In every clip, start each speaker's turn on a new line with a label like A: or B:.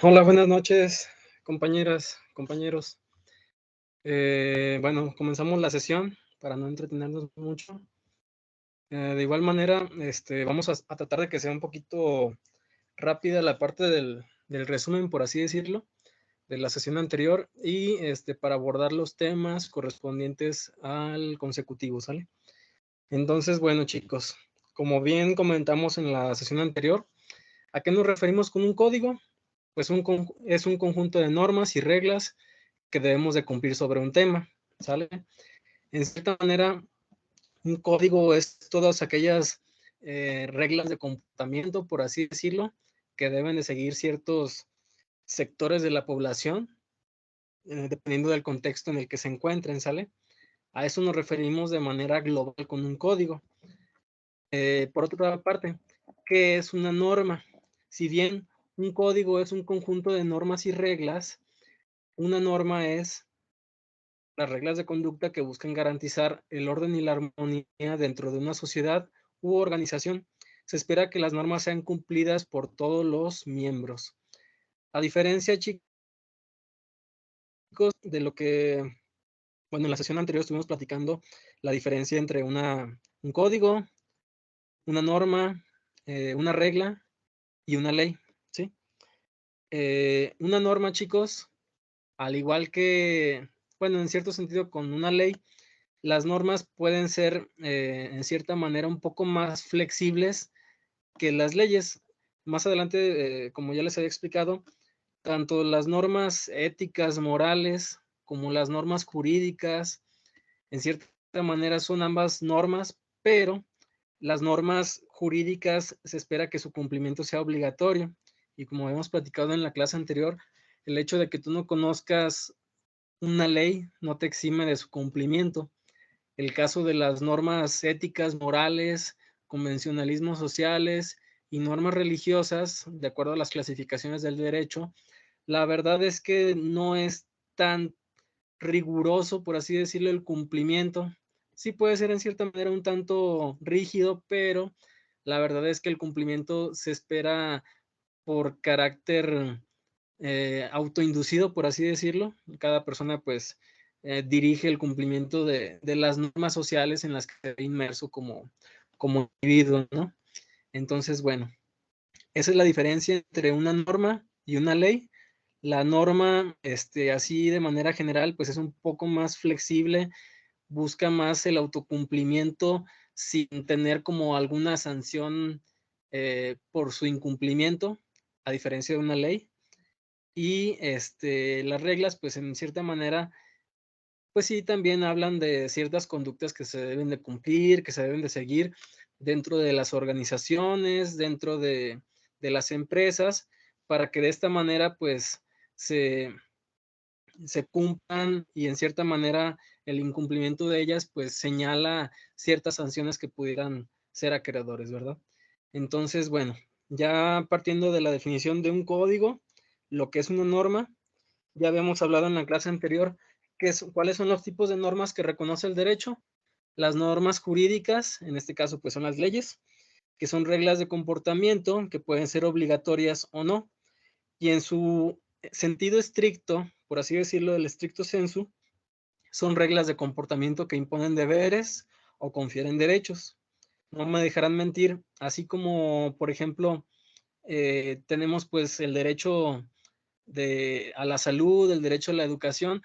A: Hola, buenas noches, compañeras, compañeros. Bueno, comenzamos la sesión para no entretenernos mucho. De igual manera, vamos a tratar de que sea un poquito rápida la parte del resumen, por así decirlo, de la sesión anterior y para abordar los temas correspondientes al consecutivo, ¿sale? Entonces, bueno, chicos, como bien comentamos en la sesión anterior, ¿a qué nos referimos con un código? Pues es un conjunto de normas y reglas que debemos de cumplir sobre un tema, ¿sale? En cierta manera, un código es todas aquellas reglas de comportamiento, por así decirlo, que deben de seguir ciertos sectores de la población, dependiendo del contexto en el que se encuentren, ¿sale? A eso nos referimos de manera global con un código. Por otra parte, ¿qué es una norma? Si bien un código es un conjunto de normas y reglas, una norma es las reglas de conducta que buscan garantizar el orden y la armonía dentro de una sociedad u organización. Se espera que las normas sean cumplidas por todos los miembros. A diferencia, chicos, de lo que, bueno, en la sesión anterior estuvimos platicando la diferencia entre un código, una norma, una regla y una ley, ¿sí? Una norma, chicos, al igual que, bueno, en cierto sentido con una ley, las normas pueden ser, en cierta manera, un poco más flexibles que las leyes. Más adelante, como ya les había explicado, tanto las normas éticas, morales, como las normas jurídicas, en cierta manera son ambas normas, pero las normas jurídicas se espera que su cumplimiento sea obligatorio. Y como hemos platicado en la clase anterior, el hecho de que tú no conozcas una ley no te exime de su cumplimiento. El caso de las normas éticas, morales, convencionalismos sociales y normas religiosas, de acuerdo a las clasificaciones del derecho, la verdad es que no es tan riguroso, por así decirlo, el cumplimiento. Sí puede ser en cierta manera un tanto rígido, pero la verdad es que el cumplimiento se espera por carácter autoinducido, por así decirlo. Cada persona pues dirige el cumplimiento de las normas sociales en las que está inmerso como individuo, ¿no? Entonces, bueno, esa es la diferencia entre una norma y una ley. La norma, así de manera general, pues es un poco más flexible, busca más el autocumplimiento sin tener como alguna sanción por su incumplimiento, a diferencia de una ley. Y las reglas, pues en cierta manera, pues sí, también hablan de ciertas conductas que se deben de cumplir, que se deben de seguir dentro de las organizaciones, dentro de las empresas, para que de esta manera, pues, se, se cumplan y en cierta manera el incumplimiento de ellas, pues, señala ciertas sanciones que pudieran ser acreedores, ¿verdad? Entonces, bueno, ya partiendo de la definición de un código, lo que es una norma, ya habíamos hablado en la clase anterior cuáles son los tipos de normas que reconoce el derecho. Las normas jurídicas, en este caso, pues son las leyes, que son reglas de comportamiento que pueden ser obligatorias o no. Y en su sentido estricto, por así decirlo, del estricto sensu, son reglas de comportamiento que imponen deberes o confieren derechos. No me dejarán mentir, así como, por ejemplo, tenemos pues el derecho a la salud, el derecho a la educación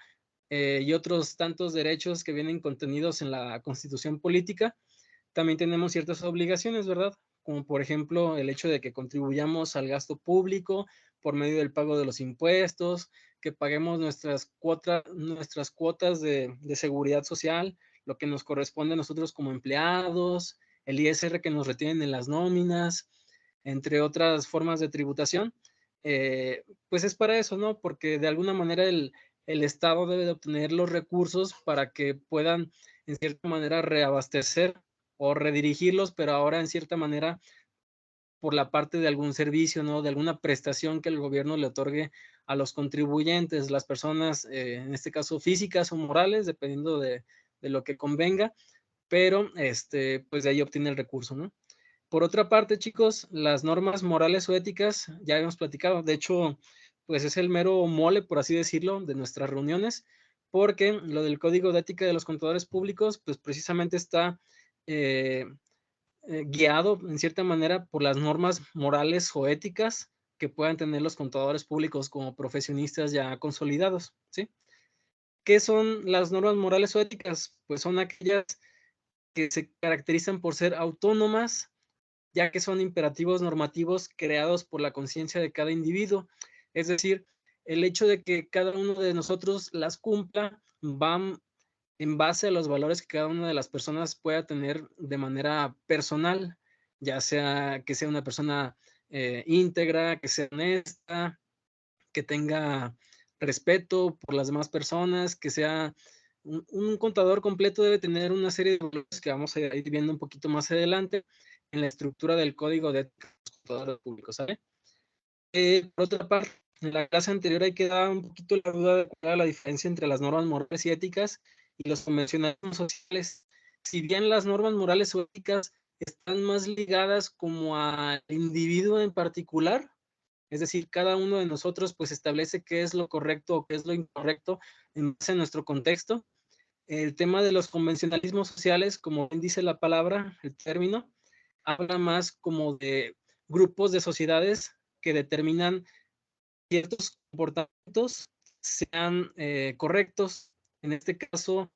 A: y otros tantos derechos que vienen contenidos en la Constitución política, también tenemos ciertas obligaciones, ¿verdad? Como por ejemplo el hecho de que contribuyamos al gasto público por medio del pago de los impuestos, que paguemos nuestras cuotas de seguridad social, lo que nos corresponde a nosotros como empleados, el ISR que nos retienen en las nóminas, entre otras formas de tributación. Pues es para eso, ¿no? Porque de alguna manera el Estado debe de obtener los recursos para que puedan, en cierta manera, reabastecer o redirigirlos, pero ahora en cierta manera por la parte de algún servicio, ¿no? De alguna prestación que el gobierno le otorgue a los contribuyentes, las personas, en este caso físicas o morales, dependiendo de lo que convenga, pero pues de ahí obtiene el recurso, ¿no? Por otra parte, chicos, las normas morales o éticas, ya hemos platicado, de hecho, pues es el mero mole, por así decirlo, de nuestras reuniones, porque lo del Código de Ética de los Contadores Públicos, pues precisamente está guiado en cierta manera por las normas morales o éticas que puedan tener los contadores públicos como profesionistas ya consolidados, ¿sí? ¿Qué son las normas morales o éticas? Pues son aquellas que se caracterizan por ser autónomas, ya que son imperativos normativos creados por la conciencia de cada individuo. Es decir, el hecho de que cada uno de nosotros las cumpla van en base a los valores que cada una de las personas pueda tener de manera personal, ya sea que sea una persona íntegra, que sea honesta, que tenga respeto por las demás personas, que sea un contador completo debe tener una serie de valores que vamos a ir viendo un poquito más adelante en la estructura del código de contadores públicos, ¿sale? Por otra parte, en la clase anterior hay que dar un poquito la duda de cuál era la diferencia entre las normas morales y éticas y los convencionalismos sociales. Si bien las normas morales o éticas están más ligadas como al individuo en particular, es decir, cada uno de nosotros pues establece qué es lo correcto o qué es lo incorrecto en base a nuestro contexto. El tema de los convencionalismos sociales, como bien dice la palabra, el término, habla más como de grupos de sociedades que determinan ciertos comportamientos sean correctos. En este caso,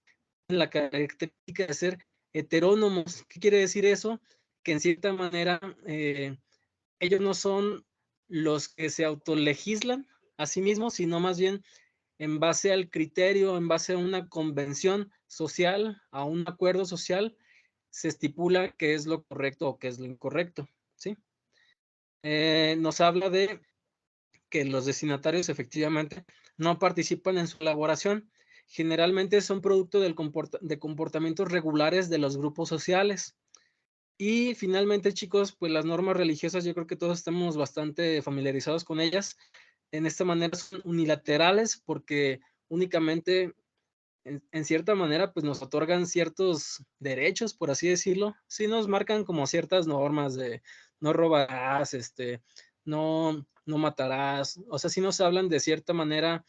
A: la característica de ser heterónomos. ¿Qué quiere decir eso? Que en cierta manera ellos no son los que se autolegislan a sí mismos, sino más bien en base al criterio, en base a una convención social, a un acuerdo social, se estipula qué es lo correcto o qué es lo incorrecto, ¿sí? Nos habla de que los destinatarios efectivamente no participan en su elaboración. Generalmente son producto de comportamientos regulares de los grupos sociales. Y finalmente, chicos, pues las normas religiosas, yo creo que todos estamos bastante familiarizados con ellas. En esta manera son unilaterales porque únicamente, en cierta manera, pues nos otorgan ciertos derechos, por así decirlo. Sí nos marcan como ciertas normas de no robarás, no matarás. O sea, sí nos hablan de cierta manera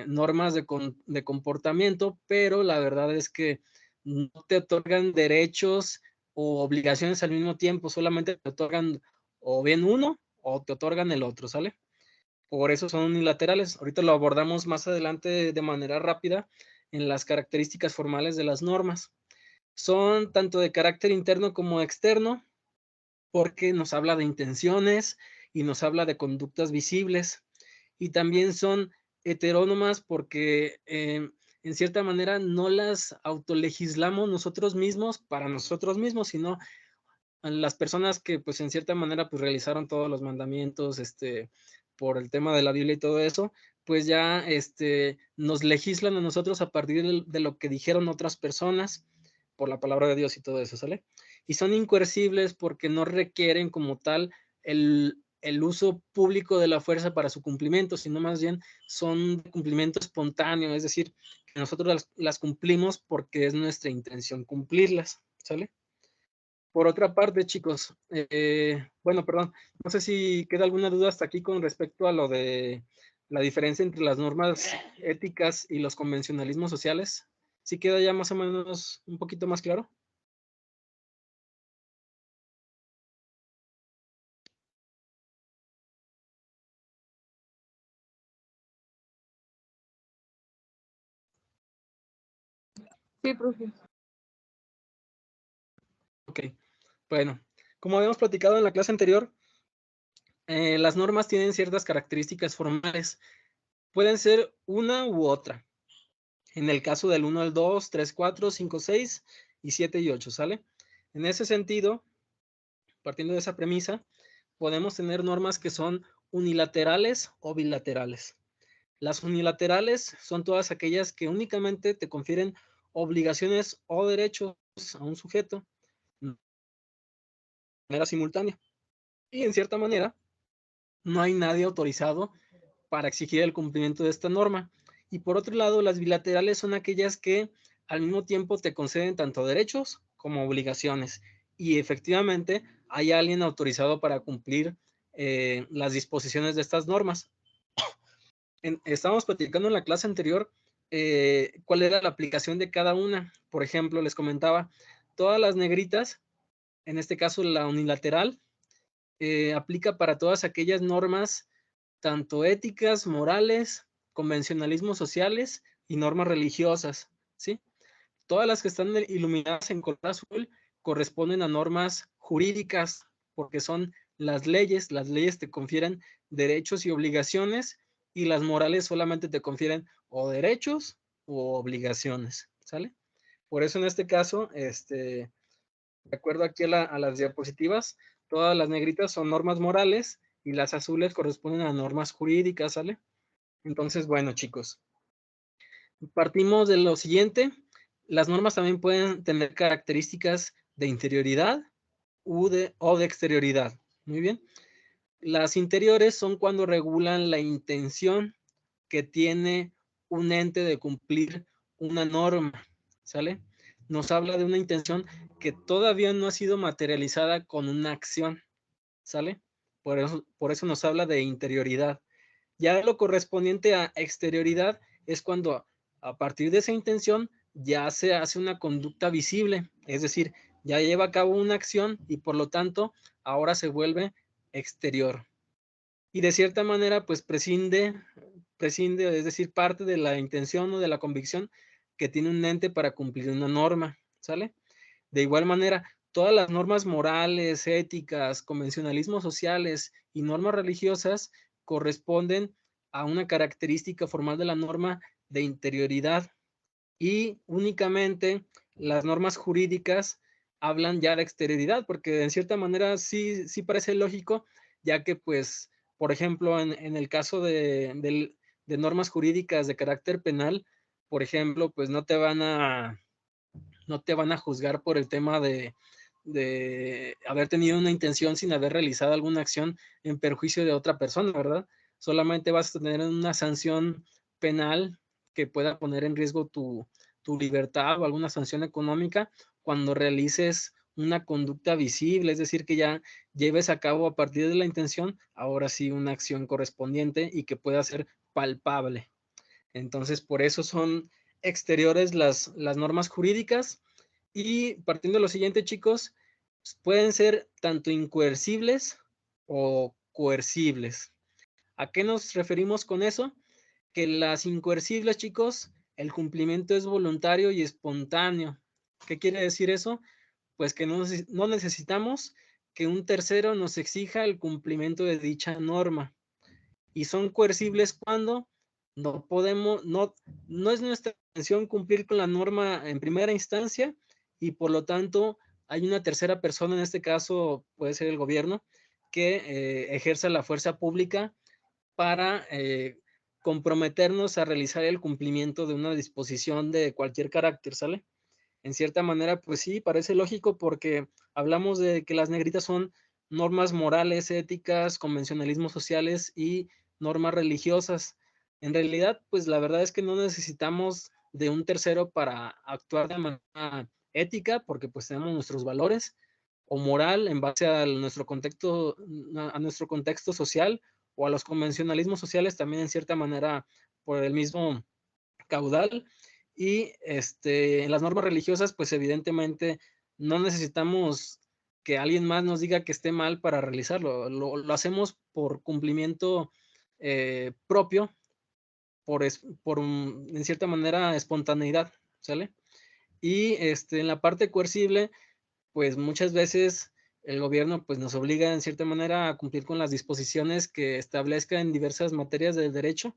A: normas de comportamiento, pero la verdad es que no te otorgan derechos o obligaciones al mismo tiempo, solamente te otorgan o bien uno o te otorgan el otro, ¿sale? Por eso son unilaterales. Ahorita lo abordamos más adelante de manera rápida en las características formales de las normas. Son tanto de carácter interno como externo, porque nos habla de intenciones y nos habla de conductas visibles. Y también son heterónomas porque en cierta manera no las autolegislamos nosotros mismos para nosotros mismos, sino las personas que pues en cierta manera pues realizaron todos los mandamientos por el tema de la Biblia y todo eso, pues ya nos legislan a nosotros a partir de lo que dijeron otras personas por la palabra de Dios y todo eso, ¿sale? Y son incoercibles porque no requieren como tal el uso público de la fuerza para su cumplimiento, sino más bien son de cumplimiento espontáneo, es decir, que nosotros las cumplimos porque es nuestra intención cumplirlas, ¿sale? Por otra parte, chicos, bueno, perdón, no sé si queda alguna duda hasta aquí con respecto a lo de la diferencia entre las normas éticas y los convencionalismos sociales. ¿Sí queda ya más o menos un poquito más claro?
B: Sí, profe.
A: Ok, bueno, como habíamos platicado en la clase anterior, las normas tienen ciertas características formales. Pueden ser una u otra. En el caso del 1 al 2, 3, 4, 5, 6 y 7 y 8, ¿sale? En ese sentido, partiendo de esa premisa, podemos tener normas que son unilaterales o bilaterales. Las unilaterales son todas aquellas que únicamente te confieren obligaciones o derechos a un sujeto de manera simultánea. Y en cierta manera, no hay nadie autorizado para exigir el cumplimiento de esta norma. Y por otro lado, las bilaterales son aquellas que al mismo tiempo te conceden tanto derechos como obligaciones. Y efectivamente hay alguien autorizado para cumplir las disposiciones de estas normas. Estábamos platicando en la clase anterior cuál era la aplicación de cada una. Por ejemplo, les comentaba, todas las negritas, en este caso la unilateral, aplica para todas aquellas normas, tanto éticas, morales, convencionalismos sociales y normas religiosas, ¿sí? Todas las que están iluminadas en color azul corresponden a normas jurídicas, porque son las leyes te confieren derechos y obligaciones, y las morales solamente te confieren o derechos o obligaciones, ¿sale? Por eso en este caso, de acuerdo aquí a las diapositivas, todas las negritas son normas morales y las azules corresponden a normas jurídicas, ¿sale? Entonces, bueno, chicos, partimos de lo siguiente. Las normas también pueden tener características de interioridad o de exterioridad. Muy bien. Las interiores son cuando regulan la intención que tiene un ente de cumplir una norma, ¿sale? Nos habla de una intención que todavía no ha sido materializada con una acción, ¿sale? Por eso nos habla de interioridad. Ya lo correspondiente a exterioridad es cuando a partir de esa intención ya se hace una conducta visible, es decir, ya lleva a cabo una acción y por lo tanto ahora se vuelve exterior. Y de cierta manera pues prescinde, es decir, parte de la intención o de la convicción que tiene un ente para cumplir una norma, ¿sale? De igual manera, todas las normas morales, éticas, convencionalismos sociales y normas religiosas corresponden a una característica formal de la norma de interioridad, y únicamente las normas jurídicas hablan ya de exterioridad, porque en cierta manera sí parece lógico, ya que pues, por ejemplo, en el caso de normas jurídicas de carácter penal, por ejemplo, pues no te van a juzgar por el tema de haber tenido una intención sin haber realizado alguna acción en perjuicio de otra persona, ¿verdad? Solamente vas a tener una sanción penal que pueda poner en riesgo tu libertad o alguna sanción económica cuando realices una conducta visible, es decir, que ya lleves a cabo a partir de la intención, ahora sí, una acción correspondiente y que pueda ser palpable. Entonces, por eso son exteriores las normas jurídicas, y partiendo de lo siguiente, chicos, pueden ser tanto incoercibles o coercibles. ¿A qué nos referimos con eso? Que las incoercibles, chicos, el cumplimiento es voluntario y espontáneo. ¿Qué quiere decir eso? Pues que no necesitamos que un tercero nos exija el cumplimiento de dicha norma. Y son coercibles cuando no podemos, no es nuestra intención cumplir con la norma en primera instancia, y por lo tanto hay una tercera persona, en este caso puede ser el gobierno, que ejerza la fuerza pública para comprometernos a realizar el cumplimiento de una disposición de cualquier carácter, ¿sale? En cierta manera, pues sí, parece lógico, porque hablamos de que las negritas son normas morales, éticas, convencionalismos sociales y normas religiosas. En realidad, pues la verdad es que no necesitamos de un tercero para actuar de manera ética, porque pues tenemos nuestros valores, o moral en base a nuestro contexto social, o a los convencionalismos sociales también en cierta manera por el mismo caudal. Y en las normas religiosas, pues evidentemente no necesitamos que alguien más nos diga que esté mal para realizarlo. Lo hacemos por cumplimiento propio, en cierta manera, espontaneidad, ¿sale? Y en la parte coercible, pues muchas veces el gobierno pues nos obliga en cierta manera a cumplir con las disposiciones que establezca en diversas materias del derecho,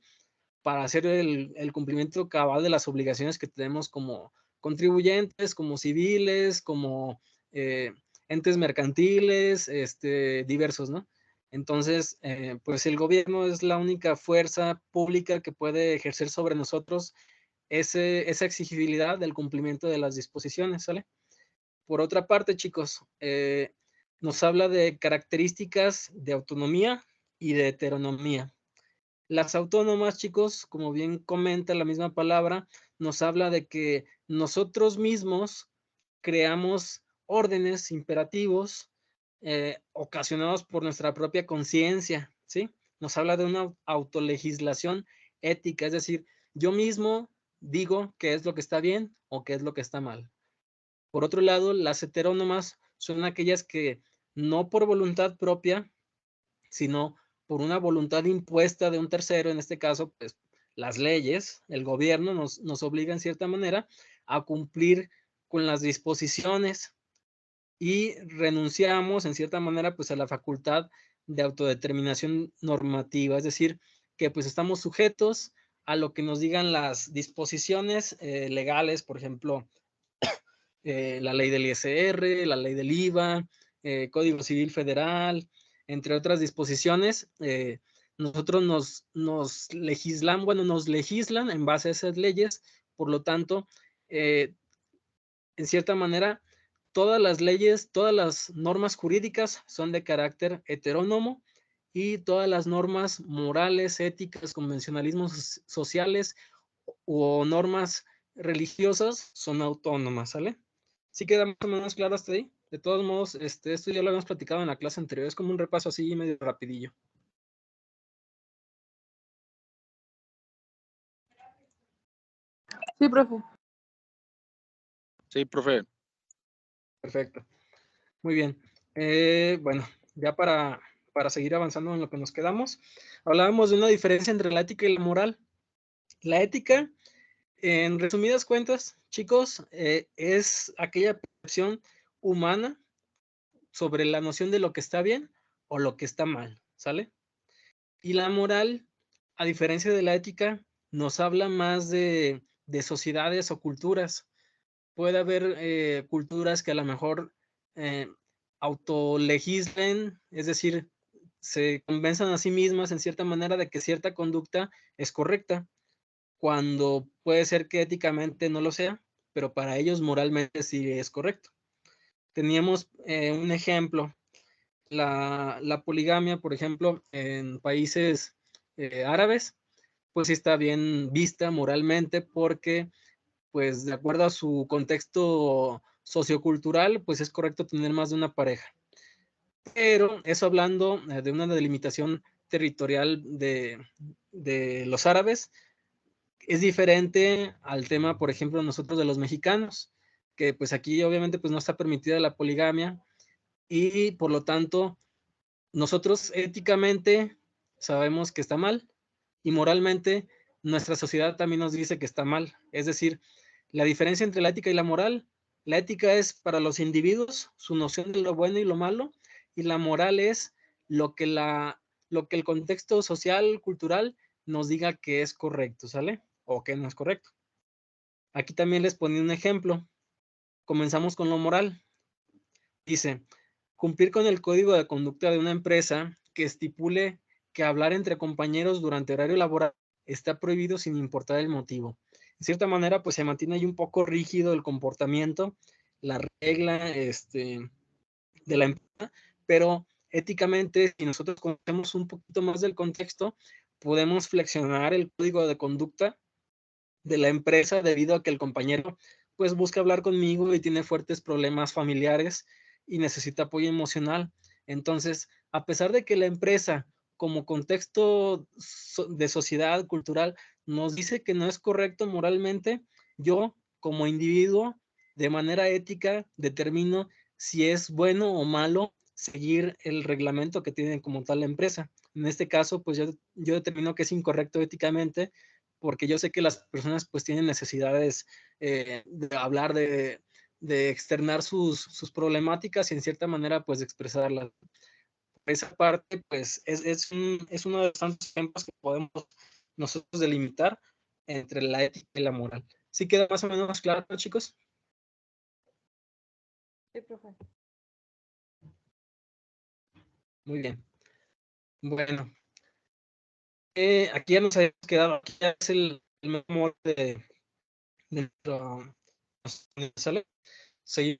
A: para hacer el cumplimiento cabal de las obligaciones que tenemos como contribuyentes, como civiles, como entes mercantiles, diversos, ¿no? Entonces, pues el gobierno es la única fuerza pública que puede ejercer sobre nosotros esa exigibilidad del cumplimiento de las disposiciones, ¿sale? Por otra parte, chicos, nos habla de características de autonomía y de heteronomía. Las autónomas, chicos, como bien comenta la misma palabra, nos habla de que nosotros mismos creamos órdenes, imperativos, ocasionados por nuestra propia conciencia, ¿sí? Nos habla de una autolegislación ética, es decir, yo mismo digo qué es lo que está bien o qué es lo que está mal. Por otro lado, las heterónomas son aquellas que no por voluntad propia, sino por una voluntad impuesta de un tercero, en este caso, pues las leyes, el gobierno nos obliga en cierta manera a cumplir con las disposiciones y renunciamos en cierta manera pues a la facultad de autodeterminación normativa, es decir, que pues estamos sujetos a lo que nos digan las disposiciones legales, por ejemplo, la ley del ISR, la ley del IVA, Código Civil Federal, entre otras disposiciones. Nosotros nos legislan, bueno, nos legislan en base a esas leyes, por lo tanto, en cierta manera, todas las leyes, todas las normas jurídicas son de carácter heterónomo y todas las normas morales, éticas, convencionalismos sociales o normas religiosas son autónomas, ¿sale? ¿Sí queda más o menos claro hasta ahí? De todos modos, esto ya lo habíamos platicado en la clase anterior, es como un repaso así medio rapidillo.
B: Sí, profe.
C: Sí, profe.
A: Perfecto. Muy bien. Bueno, ya para seguir avanzando en lo que nos quedamos, hablábamos de una diferencia entre la ética y la moral. La ética, en resumidas cuentas, chicos, es aquella percepción humana sobre la noción de lo que está bien o lo que está mal, ¿sale? Y la moral, a diferencia de la ética, nos habla más de sociedades o culturas. Puede haber culturas que a lo mejor autolegislen, es decir, se convenzan a sí mismas en cierta manera de que cierta conducta es correcta, cuando puede ser que éticamente no lo sea, pero para ellos moralmente sí es correcto. Teníamos un ejemplo, la poligamia, por ejemplo, en países árabes, pues sí está bien vista moralmente porque, pues de acuerdo a su contexto sociocultural, pues es correcto tener más de una pareja. Pero eso hablando de una delimitación territorial de los árabes, es diferente al tema, por ejemplo, nosotros de los mexicanos, que pues aquí obviamente pues no está permitida la poligamia y por lo tanto nosotros éticamente sabemos que está mal y moralmente nuestra sociedad también nos dice que está mal. Es decir, la diferencia entre la ética y la ética es para los individuos su noción de lo bueno y lo malo y la moral es lo que, lo que el contexto social, cultural nos diga que es correcto, ¿sale? O que no es correcto. Aquí también les ponía un ejemplo. Comenzamos con lo moral. Dice, cumplir con el código de conducta de una empresa que estipule que hablar entre compañeros durante horario laboral está prohibido sin importar el motivo. De cierta manera, pues se mantiene ahí un poco rígido el comportamiento, la regla de la empresa, pero éticamente, si nosotros conocemos un poquito más del contexto, podemos flexionar el código de conducta de la empresa debido a que el compañero pues busca hablar conmigo y tiene fuertes problemas familiares y necesita apoyo emocional. Entonces, a pesar de que la empresa como contexto de sociedad cultural nos dice que no es correcto moralmente, yo como individuo de manera ética determino si es bueno o malo seguir el reglamento que tiene como tal la empresa. En este caso, pues yo determino que es incorrecto éticamente porque yo sé que las personas pues tienen necesidades de hablar, de externar sus problemáticas y en cierta manera pues de expresarlas. Esa parte pues es uno de los tantos ejemplos que podemos nosotros delimitar entre la ética y la moral. ¿Sí queda más o menos claro, chicos?
B: Sí, profe.
A: Muy bien. Bueno, aquí ya nos habíamos quedado, aquí ya es el memoria de nuestro ¿sale? Seguimos.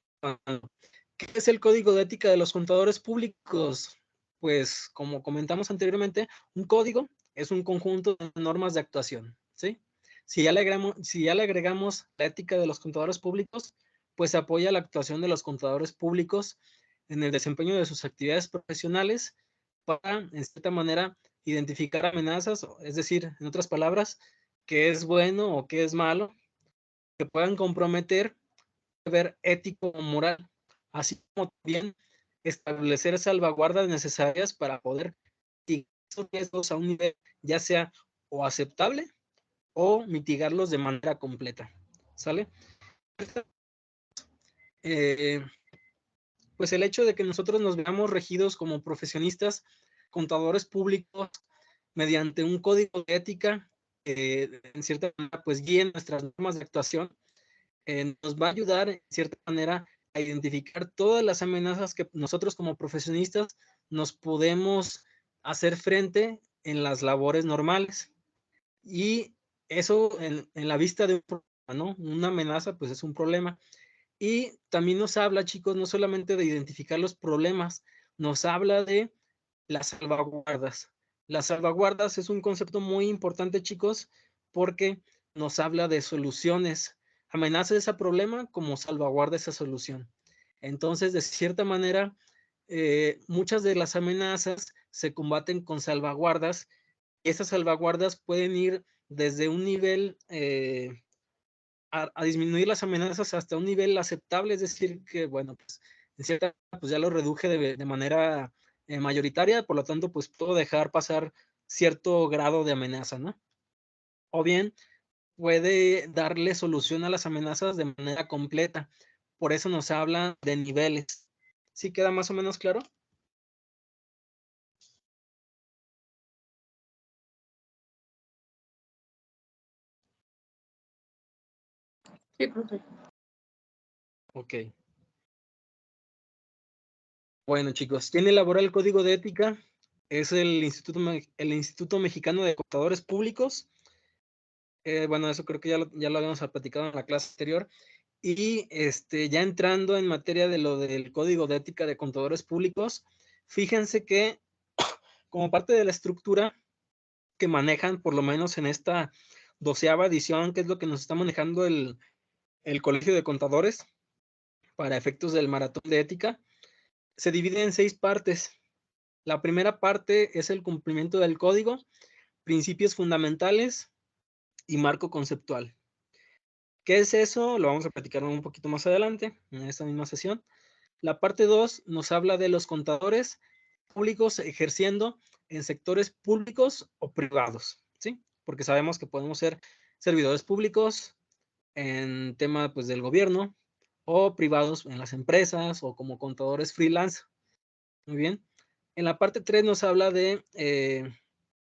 A: ¿Qué es el código de ética de los contadores públicos? Pues como comentamos anteriormente, un código es un conjunto de normas de actuación, ¿sí? Si ya le agregamos la ética de los contadores públicos, pues apoya la actuación de los contadores públicos en el desempeño de sus actividades profesionales para, en cierta manera, identificar amenazas, es decir, en otras palabras, qué es bueno o qué es malo, que puedan comprometer el deber ético o moral, así como también establecer salvaguardas necesarias para poder mitigar esos riesgos a un nivel ya sea o aceptable o mitigarlos de manera completa. ¿Sale? Pues el hecho de que nosotros nos veamos regidos como profesionistas, contadores públicos, mediante un código de ética, en cierta manera, pues guíen nuestras normas de actuación, nos va a ayudar, en cierta manera, a identificar todas las amenazas que nosotros como profesionistas nos podemos hacer frente en las labores normales. Y eso en la vista de un problema, ¿no? Una amenaza, pues es un problema. Y también nos habla, chicos, no solamente de identificar los problemas, nos habla de las salvaguardas. Las salvaguardas es un concepto muy importante, chicos, porque nos habla de soluciones. Amenaza ese problema como salvaguarda esa solución. Entonces, de cierta manera, muchas de las amenazas se combaten con salvaguardas. Esas salvaguardas pueden ir desde un nivel a disminuir las amenazas hasta un nivel aceptable, es decir, que, bueno, pues, en cierta, pues ya lo reduje de manera mayoritaria, por lo tanto, pues puedo dejar pasar cierto grado de amenaza, ¿no? O bien puede darle solución a las amenazas de manera completa. Por eso nos habla de niveles. ¿Sí queda más o menos claro?
B: Sí, profe.
A: Ok. Bueno, chicos, ¿quién elabora el código de ética? Es el Instituto Mexicano de Contadores Públicos. Bueno, eso creo que ya lo habíamos platicado en la clase anterior. Y ya entrando en materia de lo del código de ética de contadores públicos, fíjense que como parte de la estructura que manejan, por lo menos en esta 12ª edición, que es lo que nos está manejando el Colegio de Contadores para efectos del maratón de ética, se divide en 6 partes. La primera parte es el cumplimiento del código, principios fundamentales y marco conceptual. ¿Qué es eso? Lo vamos a platicar un poquito más adelante, en esta misma sesión. La parte 2 nos habla de los contadores públicos ejerciendo en sectores públicos o privados, ¿sí? Porque sabemos que podemos ser servidores públicos en tema, pues, del gobierno, o privados en las empresas, o como contadores freelance. Muy bien. En la parte 3 nos habla de,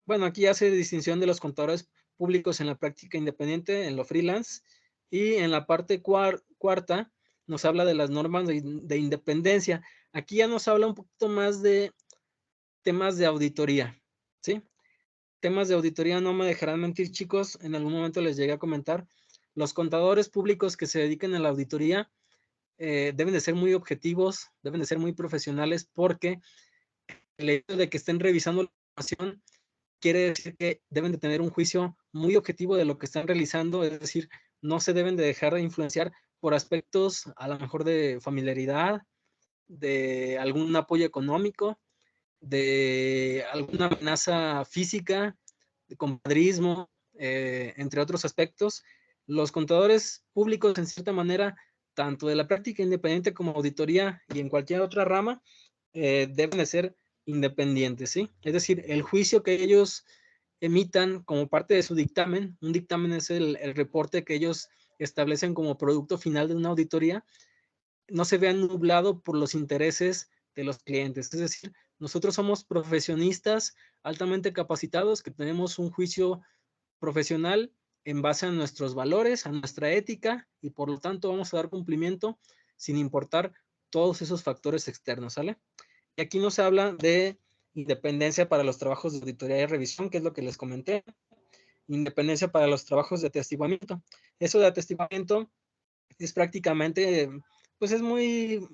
A: bueno, aquí hace distinción de los contadores públicos en la práctica independiente, en lo freelance, y en la parte cuarta nos habla de las normas de independencia. Aquí ya nos habla un poquito más de temas de auditoría, ¿sí? Temas de auditoría, no me dejarán mentir, chicos, en algún momento les llegué a comentar, los contadores públicos que se dediquen a la auditoría deben de ser muy objetivos, deben de ser muy profesionales, porque el hecho de que estén revisando la información quiere decir que deben de tener un juicio muy objetivo de lo que están realizando, es decir, no se deben de dejar de influenciar por aspectos a lo mejor de familiaridad, de algún apoyo económico, de alguna amenaza física, de compadrismo, entre otros aspectos. Los contadores públicos, en cierta manera, tanto de la práctica independiente como auditoría y en cualquier otra rama, deben de ser independientes, ¿sí? Es decir, el juicio que ellos emitan como parte de su dictamen, un dictamen es el reporte que ellos establecen como producto final de una auditoría, no se vea nublado por los intereses de los clientes. Es decir, nosotros somos profesionistas altamente capacitados que tenemos un juicio profesional en base a nuestros valores, a nuestra ética, y por lo tanto vamos a dar cumplimiento sin importar todos esos factores externos, ¿sale? Y aquí nos habla de independencia para los trabajos de auditoría y revisión, que es lo que les comenté, independencia para los trabajos de atestiguamiento. Eso de atestiguamiento es prácticamente, pues es muy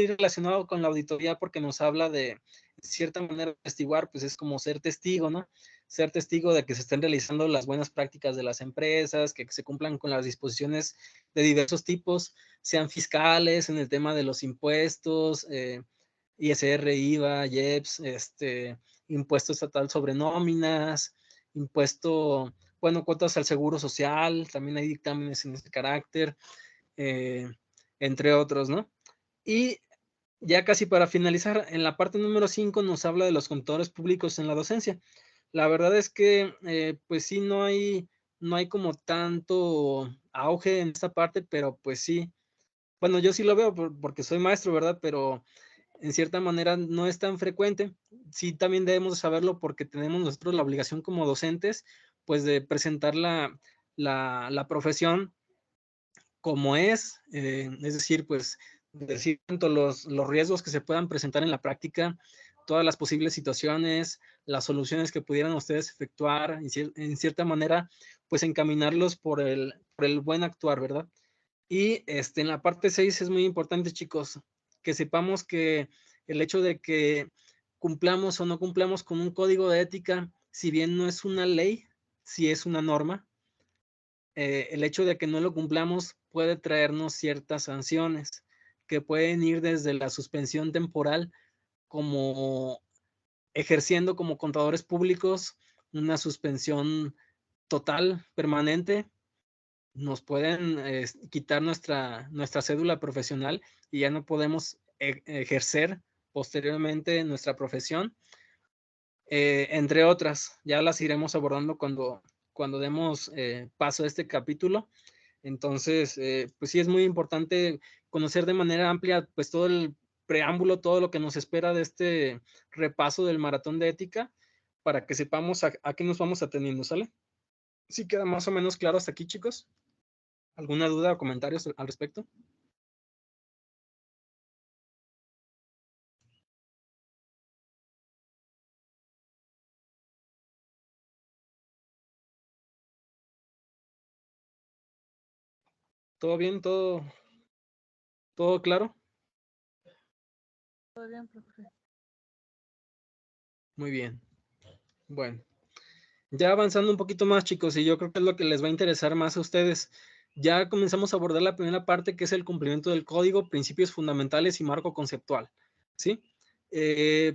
A: relacionado con la auditoría porque nos habla de cierta manera atestiguar, pues es como ser testigo, ¿no? Ser testigo de que se estén realizando las buenas prácticas de las empresas, que se cumplan con las disposiciones de diversos tipos, sean fiscales, en el tema de los impuestos, ISR, IVA, IEPS, impuesto estatal sobre nóminas, impuesto, bueno, cuotas al seguro social, también hay dictámenes en este carácter, entre otros, ¿no? Y ya casi para finalizar, en la parte número 5 nos habla de los contadores públicos en la docencia. La verdad es que, pues sí, no hay como tanto auge en esta parte, pero pues sí. Bueno, yo sí lo veo porque soy maestro, ¿verdad? Pero en cierta manera no es tan frecuente. Sí, también debemos saberlo porque tenemos nosotros la obligación como docentes, pues de presentar la profesión como es decir, pues decir tanto los riesgos que se puedan presentar en la práctica, todas las posibles situaciones, las soluciones que pudieran ustedes efectuar, en cierta manera, pues encaminarlos por el buen actuar, ¿verdad? Y en la parte 6 es muy importante, chicos, que sepamos que el hecho de que cumplamos o no cumplamos con un código de ética, si bien no es una ley, sí es una norma, el hecho de que no lo cumplamos puede traernos ciertas sanciones que pueden ir desde la suspensión temporal, como ejerciendo como contadores públicos, una suspensión total, permanente. Nos pueden quitar nuestra cédula profesional y ya no podemos ejercer posteriormente nuestra profesión, entre otras. Ya las iremos abordando cuando demos paso a este capítulo. Entonces, pues sí es muy importante conocer de manera amplia pues todo el preámbulo, todo lo que nos espera de este repaso del maratón de ética, para que sepamos a qué nos vamos ateniendo, ¿sale? ¿Sí queda más o menos claro hasta aquí, chicos? ¿Alguna duda o comentarios al respecto? ¿Todo bien? ¿Todo claro?
B: Todo bien, profe.
A: Muy bien. Bueno, ya avanzando un poquito más, chicos, y yo creo que es lo que les va a interesar más a ustedes. Ya comenzamos a abordar la primera parte, que es el cumplimiento del código, principios fundamentales y marco conceptual, ¿sí?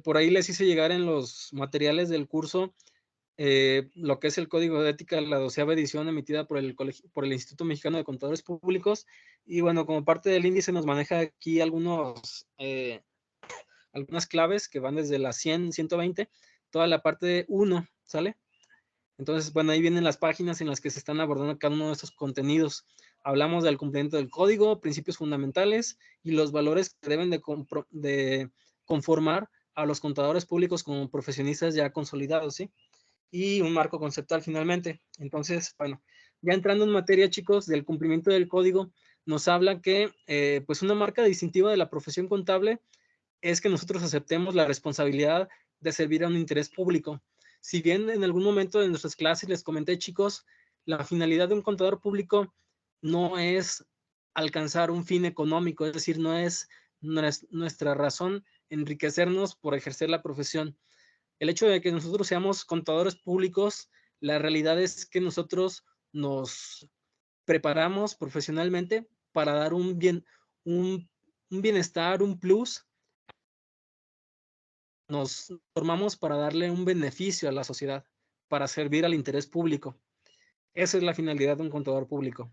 A: Por ahí les hice llegar en los materiales del curso lo que es el Código de Ética, la 12ª edición emitida por el Instituto Mexicano de Contadores Públicos. Y bueno, como parte del índice nos maneja aquí algunas claves que van desde la 100, 120, toda la parte de 1, ¿sale? Entonces, bueno, ahí vienen las páginas en las que se están abordando cada uno de estos contenidos. Hablamos del cumplimiento del código, principios fundamentales y los valores que deben de conformar a los contadores públicos como profesionistas ya consolidados, ¿sí? Y un marco conceptual finalmente. Entonces, bueno, ya entrando en materia, chicos, del cumplimiento del código, nos habla que pues una marca distintiva de la profesión contable es que nosotros aceptemos la responsabilidad de servir a un interés público. Si bien en algún momento de nuestras clases les comenté, chicos, la finalidad de un contador público no es alcanzar un fin económico, es decir, no es nuestra razón enriquecernos por ejercer la profesión. El hecho de que nosotros seamos contadores públicos, la realidad es que nosotros nos preparamos profesionalmente para dar un bienestar, un plus. Nos formamos para darle un beneficio a la sociedad, para servir al interés público. Esa es la finalidad de un contador público,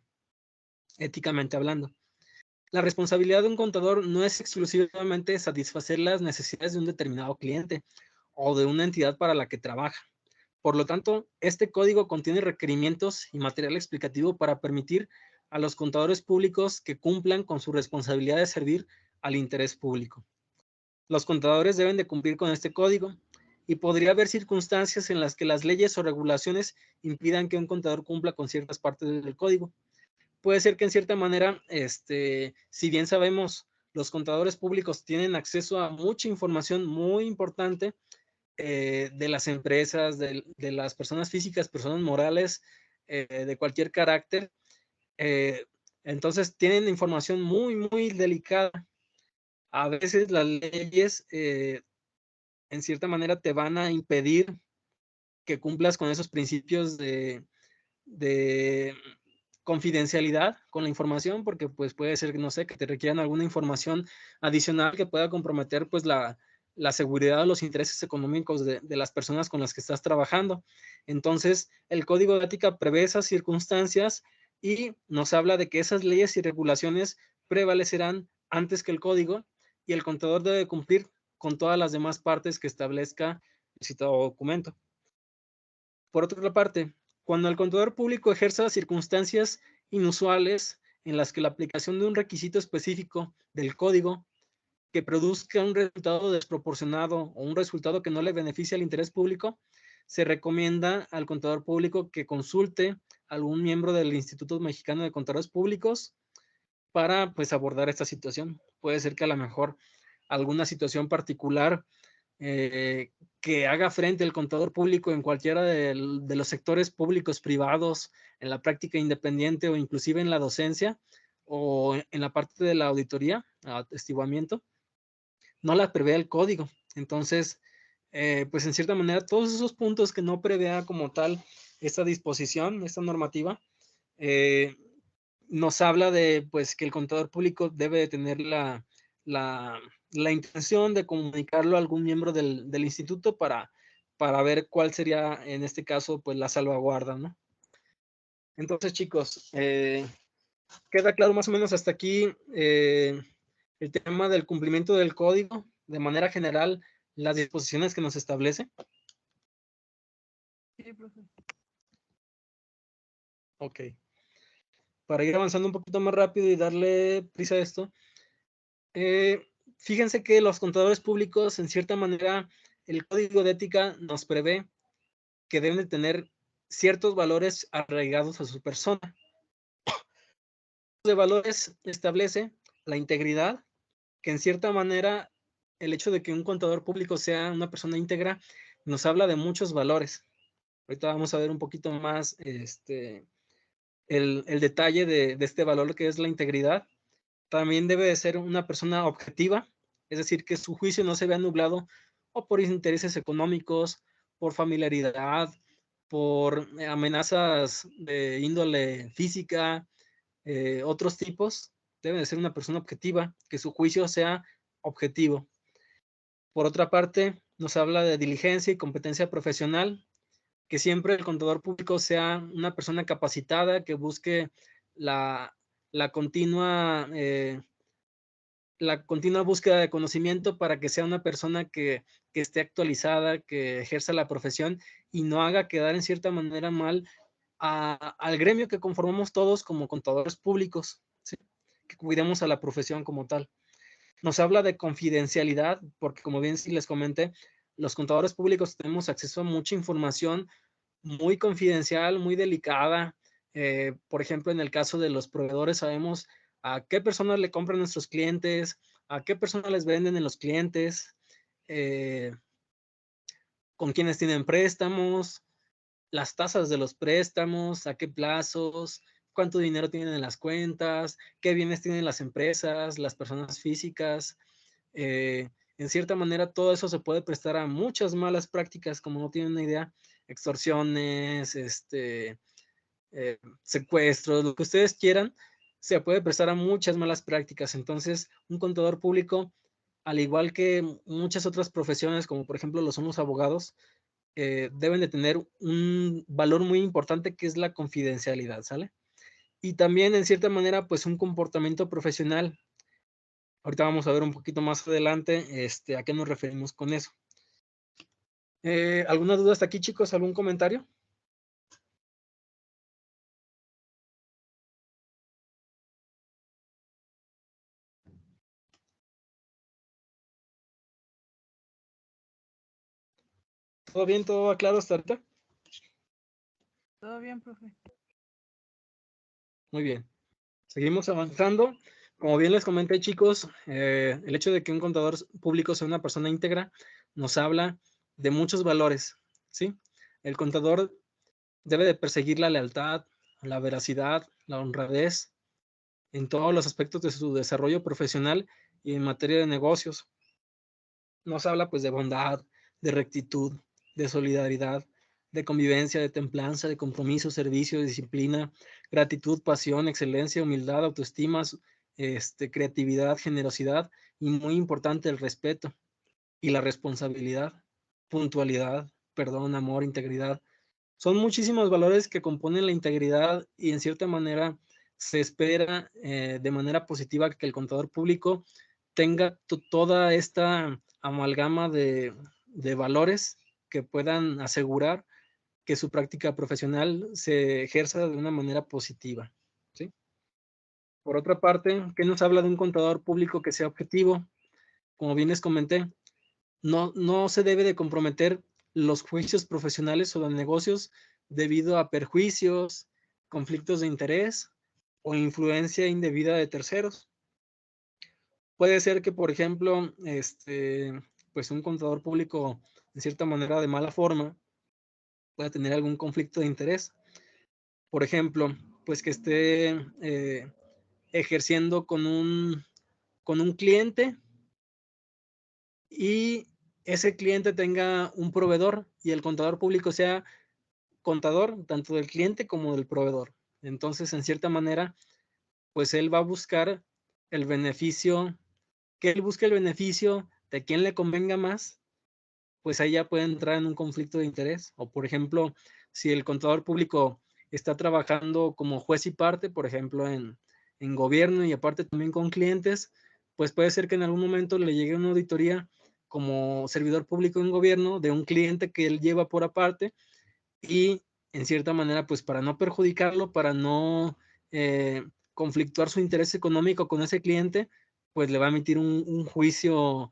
A: éticamente hablando. La responsabilidad de un contador no es exclusivamente satisfacer las necesidades de un determinado cliente o de una entidad para la que trabaja. Por lo tanto, este código contiene requerimientos y material explicativo para permitir a los contadores públicos que cumplan con su responsabilidad de servir al interés público. Los contadores deben de cumplir con este código y podría haber circunstancias en las que las leyes o regulaciones impidan que un contador cumpla con ciertas partes del código. Puede ser que en cierta manera, si bien sabemos, los contadores públicos tienen acceso a mucha información muy importante de las empresas, de las personas físicas, personas morales, de cualquier carácter. Entonces tienen información muy, muy delicada. A veces las leyes, en cierta manera, te van a impedir que cumplas con esos principios de confidencialidad con la información, porque pues puede ser, no sé, que te requieran alguna información adicional que pueda comprometer pues la la seguridad o los intereses económicos de las personas con las que estás trabajando. Entonces, el Código de Ética prevé esas circunstancias y nos habla de que esas leyes y regulaciones prevalecerán antes que el código, y el contador debe cumplir con todas las demás partes que establezca el citado documento. Por otra parte, cuando el contador público ejerza circunstancias inusuales en las que la aplicación de un requisito específico del código que produzca un resultado desproporcionado o un resultado que no le beneficie al interés público, se recomienda al contador público que consulte a algún miembro del Instituto Mexicano de Contadores Públicos para pues abordar esta situación. Puede ser que a lo mejor alguna situación particular que haga frente al contador público en cualquiera de los sectores públicos, privados, en la práctica independiente o inclusive en la docencia o en la parte de la auditoría, atestiguamiento, no la prevé el código. Entonces, pues en cierta manera, todos esos puntos que no prevea como tal esta disposición, esta normativa, nos habla de pues que el contador público debe de tener la intención de comunicarlo a algún miembro del instituto para ver cuál sería en este caso pues la salvaguarda, ¿no? Entonces, chicos, queda claro más o menos hasta aquí el tema del cumplimiento del código, de manera general, las disposiciones que nos establece.
B: Sí, profe.
A: Ok. Para ir avanzando un poquito más rápido y darle prisa a esto, fíjense que los contadores públicos, en cierta manera, el Código de Ética nos prevé que deben de tener ciertos valores arraigados a su persona. De valores establece la integridad, que en cierta manera el hecho de que un contador público sea una persona íntegra nos habla de muchos valores. Ahorita vamos a ver un poquito más el detalle de este valor que es la integridad. También debe de ser una persona objetiva, es decir, que su juicio no se vea nublado o por intereses económicos, por familiaridad, por amenazas de índole física, otros tipos. Debe de ser una persona objetiva, que su juicio sea objetivo. Por otra parte, nos habla de diligencia y competencia profesional, que siempre el contador público sea una persona capacitada, que busque la continua búsqueda de conocimiento para que sea una persona que esté actualizada, que ejerza la profesión y no haga quedar en cierta manera mal al gremio que conformamos todos como contadores públicos, ¿sí? Que cuidemos a la profesión como tal. Nos habla de confidencialidad, porque como bien sí les comenté, los contadores públicos tenemos acceso a mucha información muy confidencial, muy delicada. Por ejemplo, en el caso de los proveedores, sabemos a qué personas le compran nuestros clientes, a qué personas les venden en los clientes, con quienes tienen préstamos, las tasas de los préstamos, a qué plazos, cuánto dinero tienen en las cuentas, qué bienes tienen las empresas, las personas físicas. En cierta manera, todo eso se puede prestar a muchas malas prácticas, como no tienen una idea, extorsiones, secuestros, lo que ustedes quieran, se puede prestar a muchas malas prácticas. Entonces, un contador público, al igual que muchas otras profesiones, como por ejemplo lo son los abogados, deben de tener un valor muy importante que es la confidencialidad, ¿sale? Y también, en cierta manera, pues un comportamiento profesional. Ahorita vamos a ver un poquito más adelante a qué nos referimos con eso. ¿Alguna duda hasta aquí, chicos? ¿Algún comentario? ¿Todo bien? ¿Todo va claro hasta ahorita?
B: Todo bien, profe.
A: Muy bien. Seguimos avanzando. Como bien les comenté, chicos, el hecho de que un contador público sea una persona íntegra nos habla de muchos valores, ¿sí? El contador debe de perseguir la lealtad, la veracidad, la honradez en todos los aspectos de su desarrollo profesional y en materia de negocios. Nos habla pues de bondad, de rectitud, de solidaridad, de convivencia, de templanza, de compromiso, servicio, disciplina, gratitud, pasión, excelencia, humildad, autoestima, creatividad, generosidad y muy importante el respeto. y la responsabilidad, puntualidad, perdón, amor, integridad. Son muchísimos valores que componen la integridad y en cierta manera se espera de manera positiva que el contador público tenga toda esta amalgama de valores que puedan asegurar que su práctica profesional se ejerza de una manera positiva, ¿sí? Por otra parte, ¿qué nos habla de un contador público que sea objetivo? Como bien les comenté, no se debe de comprometer los juicios profesionales o de negocios debido a perjuicios, conflictos de interés o influencia indebida de terceros. Puede ser que, por ejemplo, pues un contador público, de cierta manera, de mala forma, pueda tener algún conflicto de interés. Por ejemplo, pues que esté ejerciendo con un cliente y ese cliente tenga un proveedor y el contador público sea contador tanto del cliente como del proveedor. Entonces, en cierta manera, pues él va a buscar el beneficio, que él busque el beneficio de quien le convenga más, pues ahí ya puede entrar en un conflicto de interés. O, por ejemplo, si el contador público está trabajando como juez y parte, por ejemplo, en gobierno y aparte también con clientes, pues puede ser que en algún momento le llegue una auditoría como servidor público en gobierno de un cliente que él lleva por aparte y en cierta manera, pues para no perjudicarlo, para no conflictuar su interés económico con ese cliente, pues le va a emitir un juicio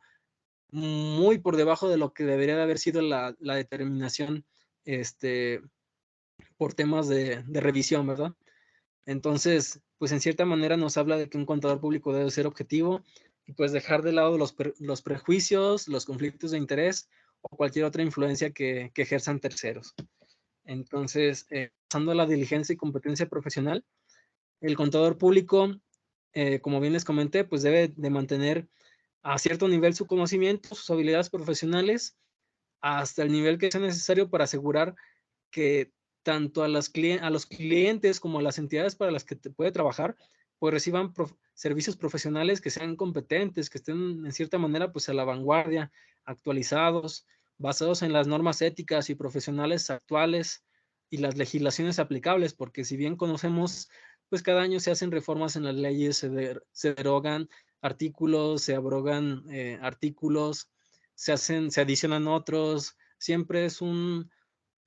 A: muy por debajo de lo que debería de haber sido la determinación por temas de revisión, ¿verdad? Entonces, pues en cierta manera nos habla de que un contador público debe ser objetivo y pues dejar de lado los prejuicios, los conflictos de interés o cualquier otra influencia que ejerzan terceros. Entonces, pasando a la diligencia y competencia profesional, el contador público, como bien les comenté, pues debe de mantener a cierto nivel su conocimiento, sus habilidades profesionales, hasta el nivel que sea necesario para asegurar que tanto a los clientes como a las entidades para las que te puede trabajar, pues reciban servicios profesionales que sean competentes, que estén en cierta manera pues a la vanguardia, actualizados, basados en las normas éticas y profesionales actuales y las legislaciones aplicables, porque si bien conocemos, pues cada año se hacen reformas en las leyes, se derogan artículos, se abrogan artículos, se adicionan otros, siempre es un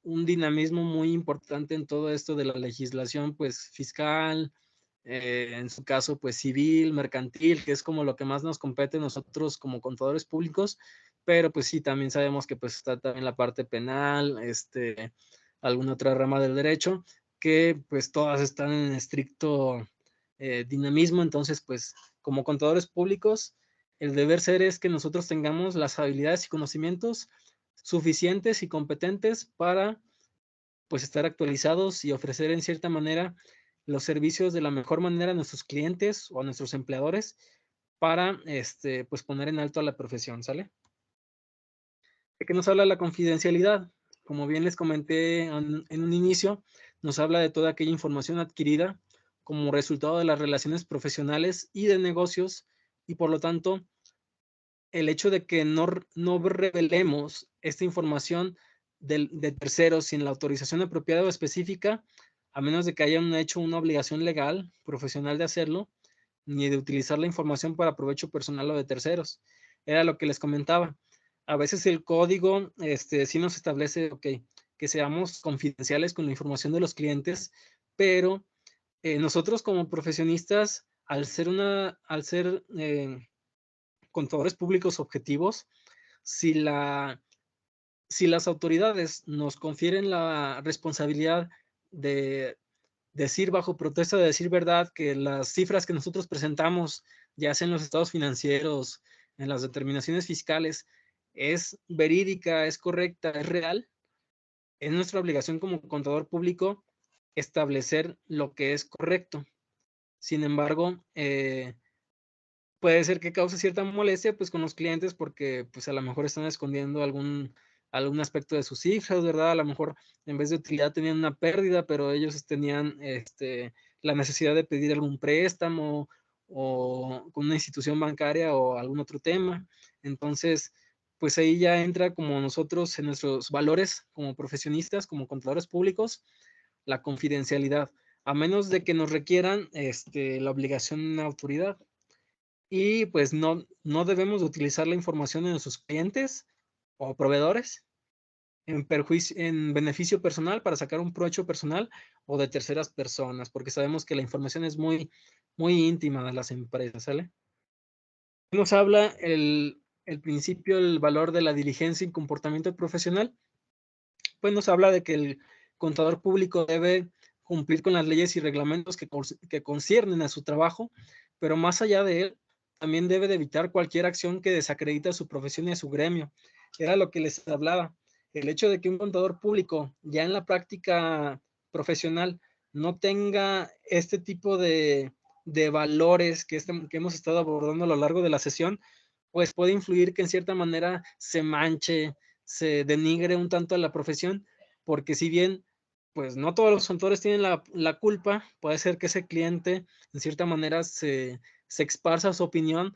A: dinamismo muy importante en todo esto de la legislación, pues fiscal, en su caso, pues civil, mercantil, que es como lo que más nos compete a nosotros como contadores públicos, pero pues sí, también sabemos que pues está también la parte penal, alguna otra rama del derecho, que pues todas están en estricto dinamismo, entonces pues como contadores públicos, el deber ser es que nosotros tengamos las habilidades y conocimientos suficientes y competentes para pues estar actualizados y ofrecer en cierta manera los servicios de la mejor manera a nuestros clientes o a nuestros empleadores para pues poner en alto a la profesión, ¿sale? ¿De qué nos habla la confidencialidad? Como bien les comenté en un inicio, nos habla de toda aquella información adquirida como resultado de las relaciones profesionales y de negocios y por lo tanto el hecho de que no revelemos esta información de terceros sin la autorización apropiada o específica, a menos de que hayan hecho una obligación legal, profesional de hacerlo, ni de utilizar la información para provecho personal o de terceros. Era lo que les comentaba. A veces el código sí nos establece, que seamos confidenciales con la información de los clientes, pero nosotros como profesionistas, al ser contadores públicos objetivos, si las autoridades nos confieren la responsabilidad de decir bajo protesta, de decir verdad, que las cifras que nosotros presentamos, ya sea en los estados financieros, en las determinaciones fiscales, es verídica, es correcta, es real, es nuestra obligación como contador público establecer lo que es correcto. Sin embargo, puede ser que cause cierta molestia pues con los clientes porque pues a lo mejor están escondiendo algún aspecto de sus cifras, ¿verdad? A lo mejor en vez de utilidad tenían una pérdida, pero ellos tenían la necesidad de pedir algún préstamo o con una institución bancaria o algún otro tema. Entonces, pues ahí ya entra como nosotros en nuestros valores como profesionistas, como contadores públicos, la confidencialidad, a menos de que nos requieran la obligación de una autoridad. Y pues no debemos de utilizar la información de nuestros clientes o proveedores en beneficio personal para sacar un provecho personal o de terceras personas, porque sabemos que la información es muy, muy íntima de las empresas, ¿sale? Nos habla el principio, el valor de la diligencia y comportamiento profesional, pues nos habla de que el contador público debe cumplir con las leyes y reglamentos que conciernen a su trabajo, pero más allá de él, también debe de evitar cualquier acción que desacredite a su profesión y a su gremio. Era lo que les hablaba. El hecho de que un contador público ya en la práctica profesional no tenga este tipo de valores que hemos estado abordando a lo largo de la sesión, pues puede influir que en cierta manera se manche, se denigre un tanto a la profesión, porque si bien pues no todos los contadores tienen la culpa, puede ser que ese cliente en cierta manera se esparza su opinión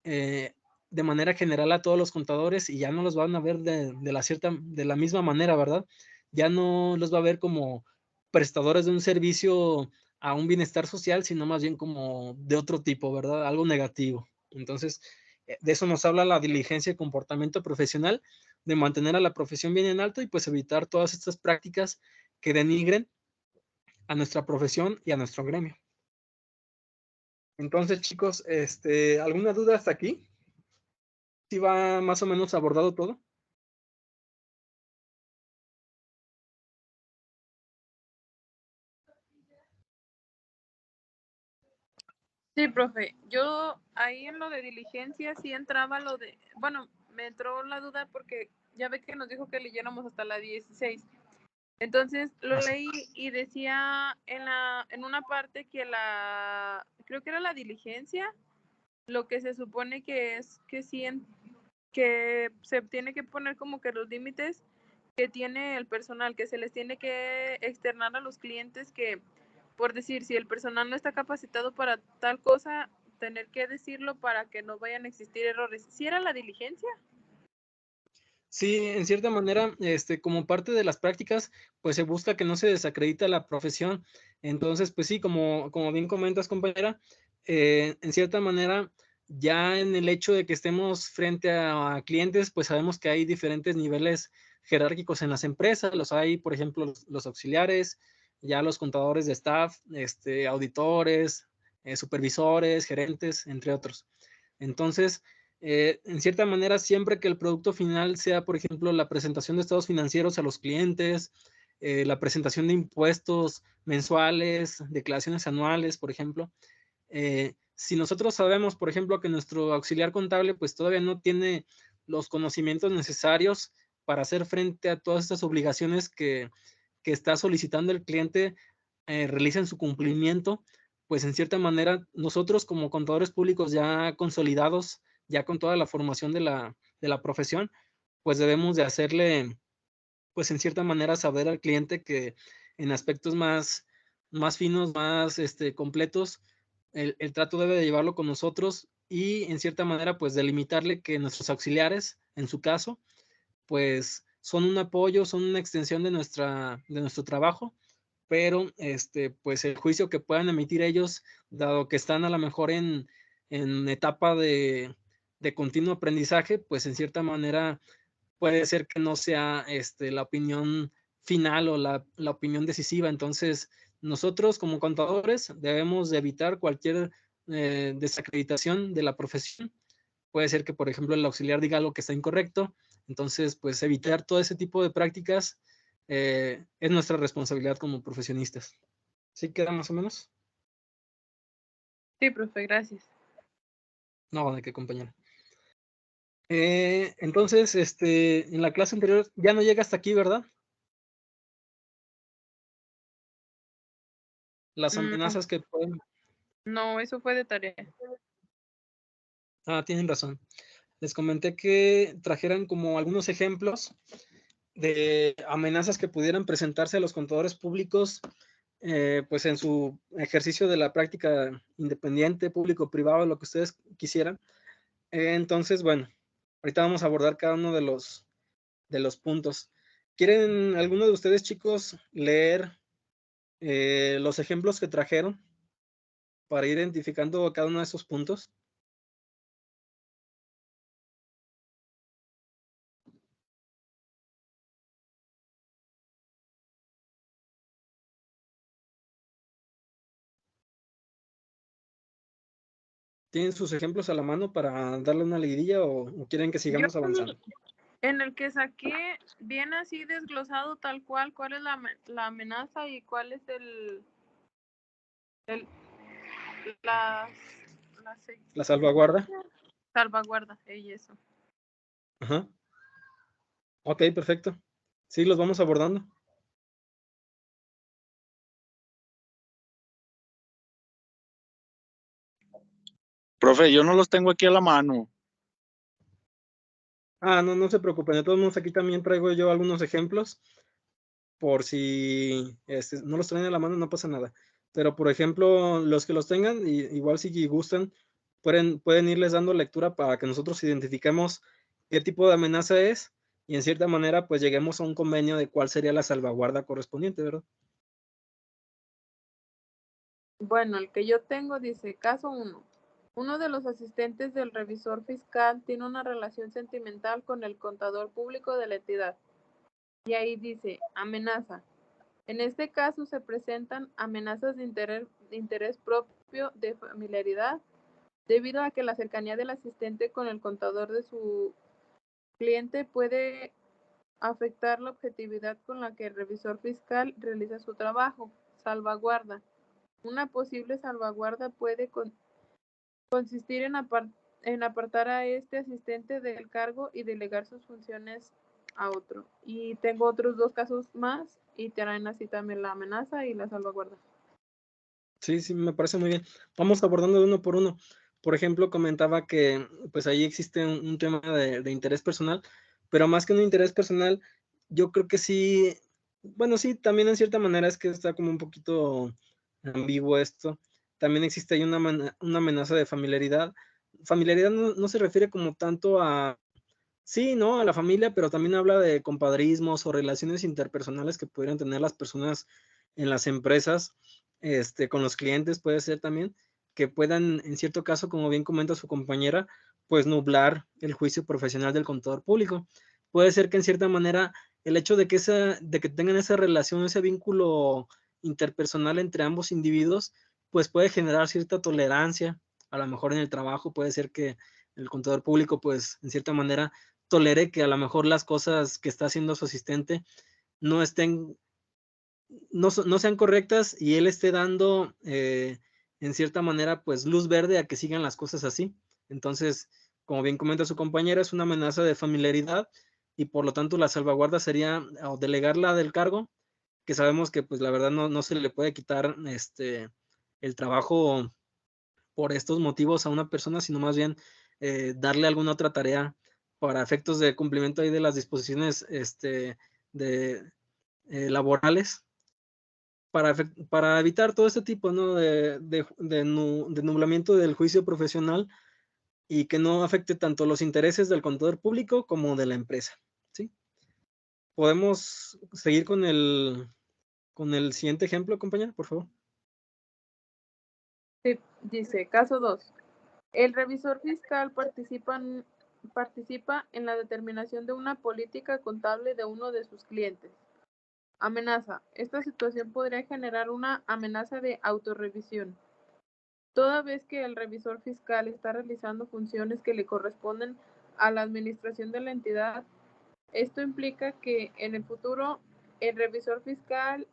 A: de manera general a todos los contadores y ya no los van a ver de la misma manera, ¿verdad? Ya no los va a ver como prestadores de un servicio a un bienestar social, sino más bien como de otro tipo, ¿verdad? Algo negativo. Entonces, de eso nos habla la diligencia y comportamiento profesional, de mantener a la profesión bien en alto y pues evitar todas estas prácticas que denigren a nuestra profesión y a nuestro gremio. Entonces, chicos, ¿alguna duda hasta aquí? ¿Sí va más o menos abordado todo?
B: Sí, profe. Yo ahí en lo de diligencia sí entraba lo de, bueno, me entró la duda porque ya ve que nos dijo que leyéramos hasta la 16. Entonces lo leí y decía en una parte que creo que era la diligencia, lo que se supone que es que sí, que se tiene que poner como que los límites que tiene el personal, que se les tiene que externar a los clientes que, por decir, si el personal no está capacitado para tal cosa, tener que decirlo para que no vayan a existir errores. ¿Sí era la diligencia?
A: Sí, en cierta manera, como parte de las prácticas, pues se busca que no se desacredite la profesión. Entonces, pues sí, como bien comentas, compañera, en cierta manera, ya en el hecho de que estemos frente a clientes, pues sabemos que hay diferentes niveles jerárquicos en las empresas. Los hay, por ejemplo, los auxiliares, ya los contadores de staff, auditores, supervisores, gerentes, entre otros. Entonces, en cierta manera, siempre que el producto final sea, por ejemplo, la presentación de estados financieros a los clientes, la presentación de impuestos mensuales, declaraciones anuales, por ejemplo, si nosotros sabemos, por ejemplo, que nuestro auxiliar contable pues todavía no tiene los conocimientos necesarios para hacer frente a todas estas obligaciones que está solicitando el cliente, realicen su cumplimiento, pues en cierta manera nosotros como contadores públicos ya consolidados, ya con toda la formación de la profesión, pues debemos de hacerle, pues en cierta manera saber al cliente que en aspectos más finos, más completos, el trato debe de llevarlo con nosotros y en cierta manera pues delimitarle que nuestros auxiliares, en su caso, pues son un apoyo, son una extensión de nuestro trabajo, pero pues el juicio que puedan emitir ellos, dado que están a lo mejor en etapa de continuo aprendizaje, pues en cierta manera puede ser que no sea la opinión final o la opinión decisiva. Entonces, nosotros como contadores debemos de evitar cualquier desacreditación de la profesión. Puede ser que, por ejemplo, el auxiliar diga algo que está incorrecto. Entonces, pues evitar todo ese tipo de prácticas es nuestra responsabilidad como profesionistas. ¿Sí queda más o menos?
B: Sí, profe, gracias.
A: No, de qué, compañero. Entonces, en la clase anterior ya no llega hasta aquí, ¿verdad? Las
B: No,
A: amenazas que pueden...
B: no, eso fue de tarea.
A: Tienen razón. Les comenté que trajeran como algunos ejemplos de amenazas que pudieran presentarse a los contadores públicos, pues en su ejercicio de la práctica independiente, público, privado, lo que ustedes quisieran. Entonces, bueno, Ahorita vamos a abordar cada uno de los puntos. ¿Quieren alguno de ustedes, chicos, leer los ejemplos que trajeron para ir identificando cada uno de esos puntos? ¿Tienen sus ejemplos a la mano para darle una leidilla o quieren que sigamos avanzando?
B: En el que saqué, viene así desglosado tal cuál es la amenaza y cuál es la
A: La salvaguarda.
B: salvaguarda, y eso.
A: Ajá. Ok, perfecto. Sí, los vamos abordando.
C: Profe, yo no los tengo aquí a la mano.
A: No se preocupen. De todos modos, aquí también traigo yo algunos ejemplos. Por si no los traen a la mano, no pasa nada. Pero, por ejemplo, los que los tengan, igual si gustan, pueden irles dando lectura para que nosotros identifiquemos qué tipo de amenaza es y en cierta manera, pues lleguemos a un convenio de cuál sería la salvaguarda correspondiente, ¿verdad?
B: Bueno, el que yo tengo dice, caso 1. Uno de los asistentes del revisor fiscal tiene una relación sentimental con el contador público de la entidad. Y ahí dice, amenaza. En este caso se presentan amenazas de interés propio de familiaridad, debido a que la cercanía del asistente con el contador de su cliente puede afectar la objetividad con la que el revisor fiscal realiza su trabajo. Salvaguarda. Una posible salvaguarda puede consistir en apartar a este asistente del cargo y delegar sus funciones a otro. Y tengo otros 2 casos más y traen así también la amenaza y la salvaguarda.
A: Sí, me parece muy bien. Vamos abordando de uno por uno. Por ejemplo, comentaba que pues ahí existe un tema de interés personal, pero más que un interés personal, yo creo que sí, bueno, sí, también en cierta manera es que está como un poquito ambiguo esto. También existe ahí una amenaza de familiaridad. Familiaridad no se refiere como tanto a, sí, ¿no? A la familia, pero también habla de compadrismos o relaciones interpersonales que pudieran tener las personas en las empresas, con los clientes puede ser también, que puedan, en cierto caso, como bien comenta su compañera, pues nublar el juicio profesional del contador público. Puede ser que en cierta manera el hecho de que tengan esa relación, ese vínculo interpersonal entre ambos individuos, pues puede generar cierta tolerancia. A lo mejor en el trabajo puede ser que el contador público, pues, en cierta manera, tolere que a lo mejor las cosas que está haciendo su asistente no estén, no sean correctas y él esté dando, en cierta manera, pues luz verde a que sigan las cosas así. Entonces, como bien comenta su compañera, es una amenaza de familiaridad y por lo tanto la salvaguarda sería o delegarla del cargo, que sabemos que pues la verdad no se le puede quitar el trabajo por estos motivos a una persona, sino más bien darle alguna otra tarea para efectos de cumplimiento ahí de las disposiciones laborales, para evitar todo este tipo, ¿no? de nublamiento del juicio profesional y que no afecte tanto los intereses del contador público como de la empresa, ¿sí? ¿Podemos seguir con el siguiente ejemplo, compañero, por favor?
B: Sí, dice, caso 2. El revisor fiscal participa en la determinación de una política contable de uno de sus clientes. Amenaza. Esta situación podría generar una amenaza de autorrevisión. Toda vez que el revisor fiscal está realizando funciones que le corresponden a la administración de la entidad, esto implica que en el futuro el revisor fiscal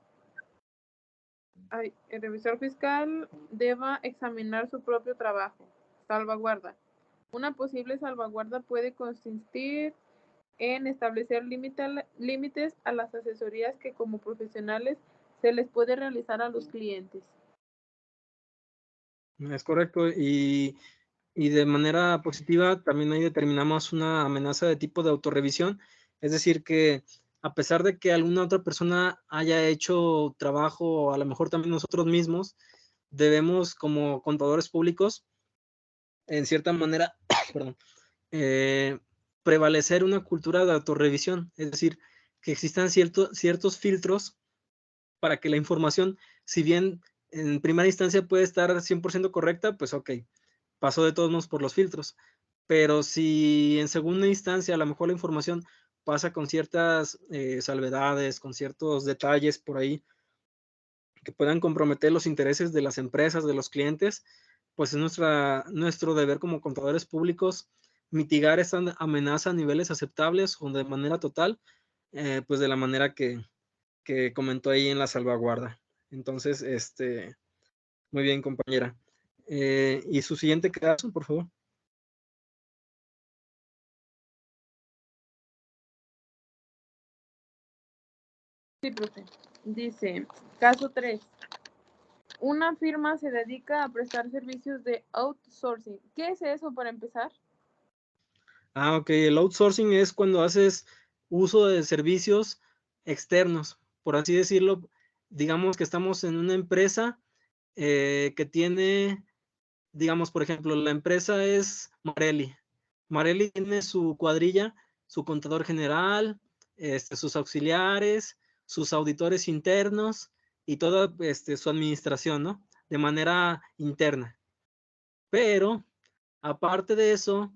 B: deba examinar su propio trabajo. Salvaguarda. Una posible salvaguarda puede consistir en establecer límites a las asesorías que como profesionales se les puede realizar a los clientes.
A: Es correcto. Y de manera positiva también ahí determinamos una amenaza de tipo de autorrevisión, es decir, que a pesar de que alguna otra persona haya hecho trabajo, a lo mejor también nosotros mismos, debemos como contadores públicos, en cierta manera, perdón, prevalecer una cultura de autorrevisión, es decir, que existan ciertos filtros para que la información, si bien en primera instancia puede estar 100% correcta, pues ok, pasó de todos modos por los filtros. Pero si en segunda instancia a lo mejor la información pasa con ciertas salvedades, con ciertos detalles por ahí que puedan comprometer los intereses de las empresas, de los clientes, pues es nuestro deber como contadores públicos mitigar esa amenaza a niveles aceptables o de manera total, pues de la manera que comentó ahí en la salvaguarda. Entonces, muy bien, compañera. Y su siguiente caso, por favor.
B: Sí, profe. Dice, caso 3. Una firma se dedica a prestar servicios de outsourcing. ¿Qué es eso para empezar?
A: Ok, el outsourcing es cuando haces uso de servicios externos, por así decirlo. Digamos que estamos en una empresa que tiene, digamos, por ejemplo, la empresa es Marelli. Marelli tiene su cuadrilla, su contador general, sus auxiliares, sus auditores internos y toda su administración, ¿no? De manera interna. Pero, aparte de eso,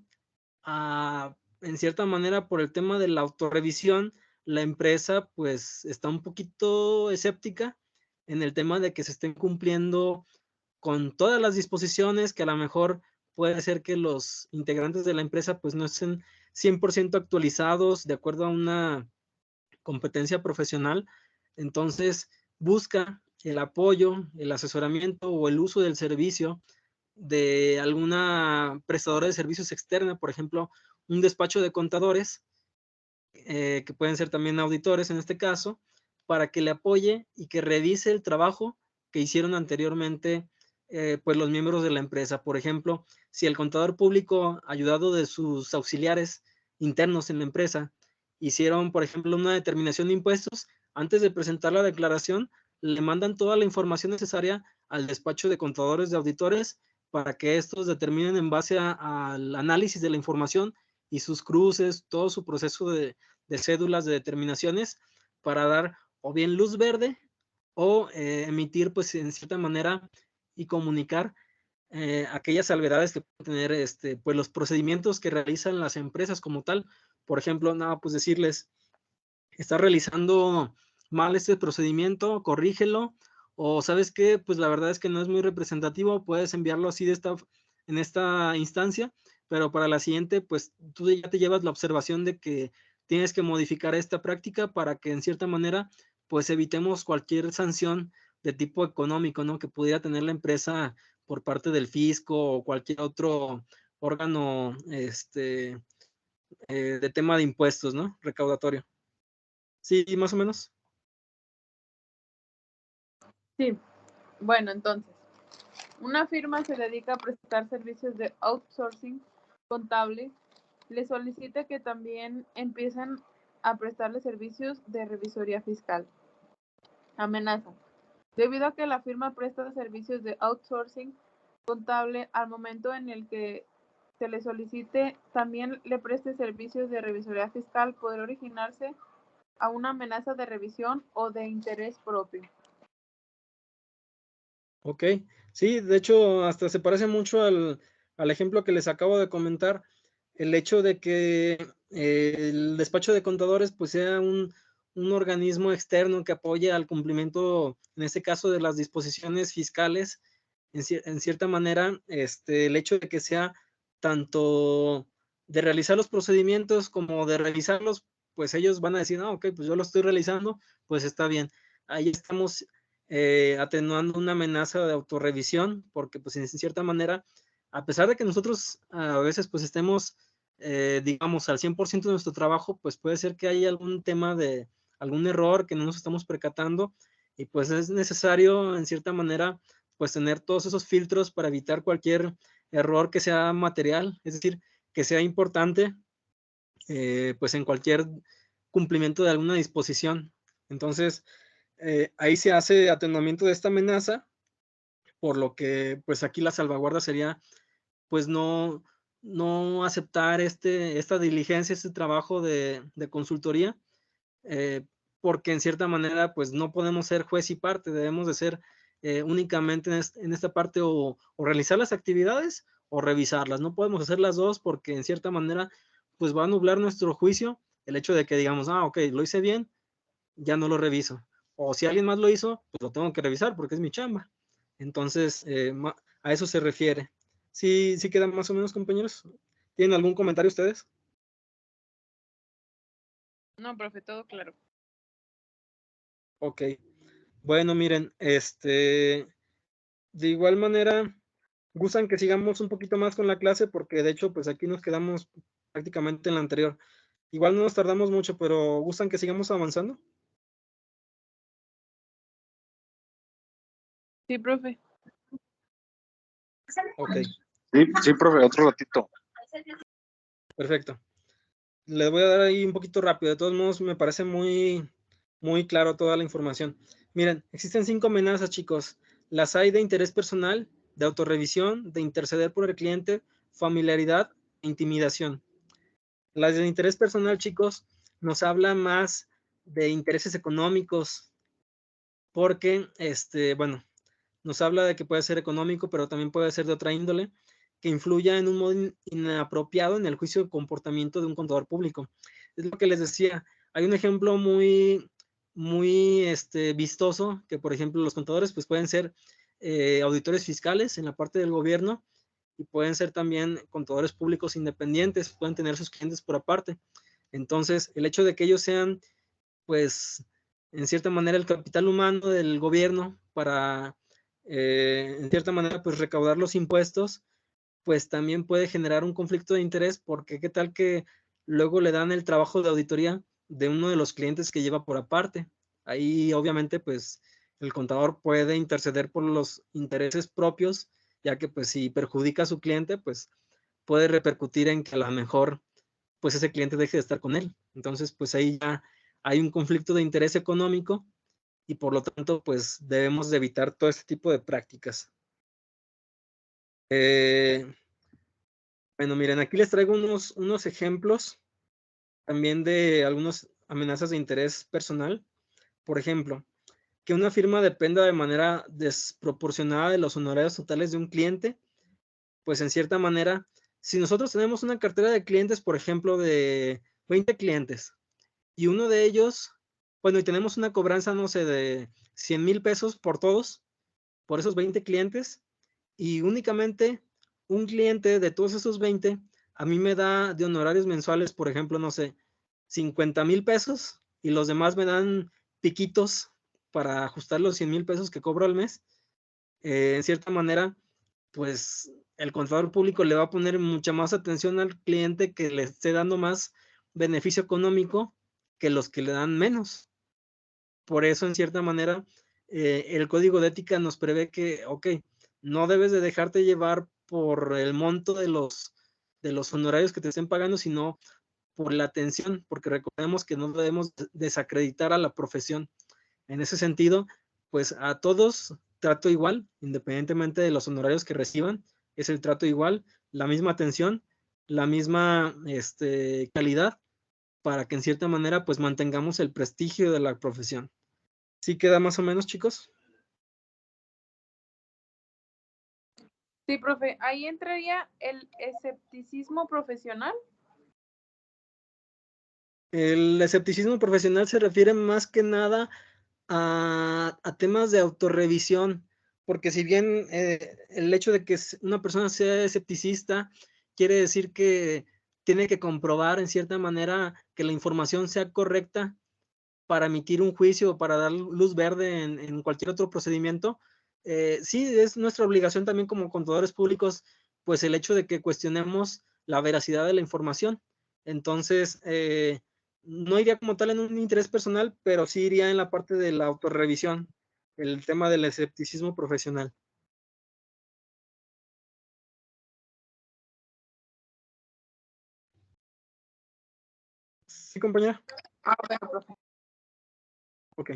A: en cierta manera, por el tema de la autorrevisión, la empresa pues está un poquito escéptica en el tema de que se estén cumpliendo con todas las disposiciones, que a lo mejor puede ser que los integrantes de la empresa pues no estén 100% actualizados de acuerdo a una competencia profesional. Entonces busca el apoyo, el asesoramiento o el uso del servicio de alguna prestadora de servicios externa, por ejemplo, un despacho de contadores, que pueden ser también auditores en este caso, para que le apoye y que revise el trabajo que hicieron anteriormente pues los miembros de la empresa. Por ejemplo, si el contador público, ayudado de sus auxiliares internos en la empresa, hicieron, por ejemplo, una determinación de impuestos, antes de presentar la declaración, le mandan toda la información necesaria al despacho de contadores de auditores para que estos determinen en base al análisis de la información y sus cruces, todo su proceso de cédulas de determinaciones para dar o bien luz verde o emitir pues en cierta manera y comunicar aquellas salvedades que pueden tener pues los procedimientos que realizan las empresas como tal. Por ejemplo, nada, pues decirles, está realizando mal este procedimiento, corrígelo, o sabes qué, pues la verdad es que no es muy representativo, puedes enviarlo así en esta instancia, pero para la siguiente, pues tú ya te llevas la observación de que tienes que modificar esta práctica para que en cierta manera, pues evitemos cualquier sanción de tipo económico, ¿no? Que pudiera tener la empresa por parte del fisco o cualquier otro órgano, de tema de impuestos, ¿no? Recaudatorio. Sí, más o menos.
B: Sí. Bueno, entonces, una firma se dedica a prestar servicios de outsourcing contable, le solicita que también empiecen a prestarle servicios de revisoría fiscal. Amenaza. Debido a que la firma presta servicios de outsourcing contable, al momento en el que se le solicite también le preste servicios de revisoría fiscal, podrá originarse a una amenaza de revisión o de interés propio.
A: Ok, sí, de hecho hasta se parece mucho al ejemplo que les acabo de comentar, el hecho de que el despacho de contadores pues sea un organismo externo que apoye al cumplimiento, en este caso, de las disposiciones fiscales, en cierta manera, el hecho de que sea tanto de realizar los procedimientos como de revisarlos, pues ellos van a decir, no, ok, pues yo lo estoy realizando, pues está bien. Ahí estamos atenuando una amenaza de autorrevisión, porque pues en cierta manera, a pesar de que nosotros a veces pues estemos, digamos, al 100% de nuestro trabajo, pues puede ser que haya algún tema de algún error que no nos estamos percatando y pues es necesario en cierta manera pues tener todos esos filtros para evitar cualquier error que sea material, es decir, que sea importante pues en cualquier cumplimiento de alguna disposición. Entonces, ahí se hace atenuamiento de esta amenaza, por lo que pues aquí la salvaguarda sería pues no no aceptar esta diligencia, este trabajo de consultoría, porque en cierta manera pues no podemos ser juez y parte, debemos de ser únicamente en esta parte o realizar las actividades o revisarlas. No podemos hacer las dos porque en cierta manera pues va a nublar nuestro juicio el hecho de que digamos, ok, lo hice bien, ya no lo reviso. O si alguien más lo hizo, pues lo tengo que revisar porque es mi chamba. Entonces, a eso se refiere. ¿Sí, sí quedan más o menos, compañeros? ¿Tienen algún comentario ustedes?
B: No, profe, todo claro.
A: Ok. Bueno, miren, de igual manera, gustan que sigamos un poquito más con la clase porque de hecho, pues aquí nos quedamos prácticamente en la anterior. Igual no nos tardamos mucho, pero gustan que sigamos avanzando.
B: Sí, profe.
A: Ok,
C: Sí, profe, otro ratito.
A: perfecto. Les voy a dar ahí un poquito rápido. De todos modos, me parece muy, muy claro toda la información. Miren, existen 5 amenazas, chicos. Las hay de interés personal, de autorrevisión, de interceder por el cliente, familiaridad e intimidación. Las de interés personal, chicos, nos habla más de intereses económicos, porque, bueno, nos habla de que puede ser económico, pero también puede ser de otra índole, que influya en un modo inapropiado en el juicio de comportamiento de un contador público. Es lo que les decía. Hay un ejemplo muy, muy vistoso, que por ejemplo los contadores pues pueden ser auditores fiscales en la parte del gobierno y pueden ser también contadores públicos independientes, pueden tener sus clientes por aparte. Entonces, el hecho de que ellos sean, pues, en cierta manera el capital humano del gobierno para, en cierta manera, pues recaudar los impuestos, pues también puede generar un conflicto de interés porque qué tal que luego le dan el trabajo de auditoría de uno de los clientes que lleva por aparte. Ahí obviamente pues el contador puede interceder por los intereses propios, ya que pues si perjudica a su cliente, pues puede repercutir en que a lo mejor pues ese cliente deje de estar con él. Entonces pues ahí ya hay un conflicto de interés económico y por lo tanto pues debemos de evitar todo este tipo de prácticas. Bueno, miren, aquí les traigo unos ejemplos también de algunas amenazas de interés personal. Por ejemplo, que una firma dependa de manera desproporcionada de los honorarios totales de un cliente, pues en cierta manera, si nosotros tenemos una cartera de clientes, por ejemplo, de 20 clientes, y uno de ellos, bueno, y tenemos una cobranza, no sé, de 100,000 pesos por todos, por esos 20 clientes, y únicamente un cliente de todos esos 20 a mí me da de honorarios mensuales, por ejemplo, no sé, 50,000 pesos y los demás me dan piquitos para ajustar los 100,000 pesos que cobro al mes. En cierta manera, pues el contador público le va a poner mucha más atención al cliente que le esté dando más beneficio económico que los que le dan menos. Por eso, en cierta manera, el código de ética nos prevé que, ok, no debes de dejarte llevar por el monto de los honorarios que te estén pagando, sino por la atención, porque recordemos que no debemos desacreditar a la profesión. En ese sentido, pues a todos trato igual, independientemente de los honorarios que reciban, es el trato igual, la misma atención, la misma calidad, para que en cierta manera pues mantengamos el prestigio de la profesión. ¿Sí queda más o menos, chicos?
B: Sí, profe, ahí entraría el escepticismo profesional.
A: El escepticismo profesional se refiere más que nada a temas de autorrevisión, porque si bien el hecho de que una persona sea escepticista quiere decir que tiene que comprobar en cierta manera que la información sea correcta para emitir un juicio o para dar luz verde en cualquier otro procedimiento, sí es nuestra obligación también como contadores públicos, pues el hecho de que cuestionemos la veracidad de la información. Entonces, no iría como tal en un interés personal, pero sí iría en la parte de la autorrevisión, el tema del escepticismo profesional. ¿Sí, compañera?
B: Bueno, profe.
A: Ok.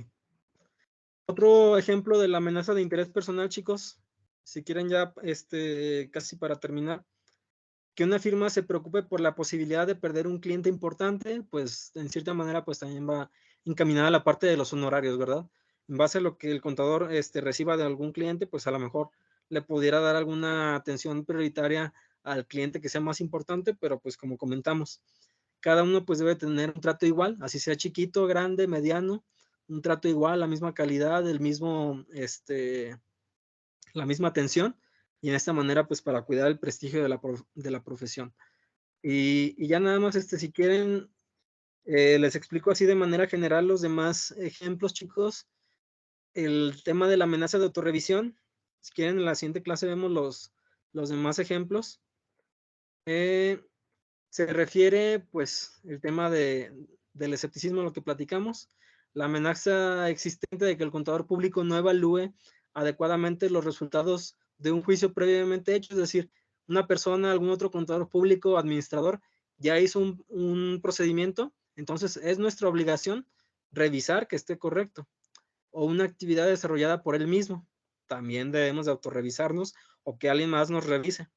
A: Otro ejemplo de la amenaza de interés personal, chicos, si quieren ya casi para terminar, Que una firma se preocupe por la posibilidad de perder un cliente importante, pues en cierta manera pues también va encaminada a la parte de los honorarios, ¿verdad? En base a lo que el contador reciba de algún cliente, pues a lo mejor le pudiera dar alguna atención prioritaria al cliente que sea más importante, pero pues como comentamos, cada uno pues debe tener un trato igual, así sea chiquito, grande, mediano, un trato igual, la misma calidad, el mismo, la misma atención, y en esta manera pues para cuidar el prestigio de la profesión. Y ya nada más, si quieren, les explico así de manera general los demás ejemplos, chicos. El tema de la amenaza de autorrevisión. Si quieren, en la siguiente clase vemos los demás ejemplos. Se refiere, pues, el tema del escepticismo, lo que platicamos. La amenaza existente de que el contador público no evalúe adecuadamente los resultados de un juicio previamente hecho, es decir, una persona, algún otro contador público, administrador, ya hizo un procedimiento, entonces es nuestra obligación revisar que esté correcto. O una actividad desarrollada por él mismo, también debemos de autorrevisarnos o que alguien más nos revise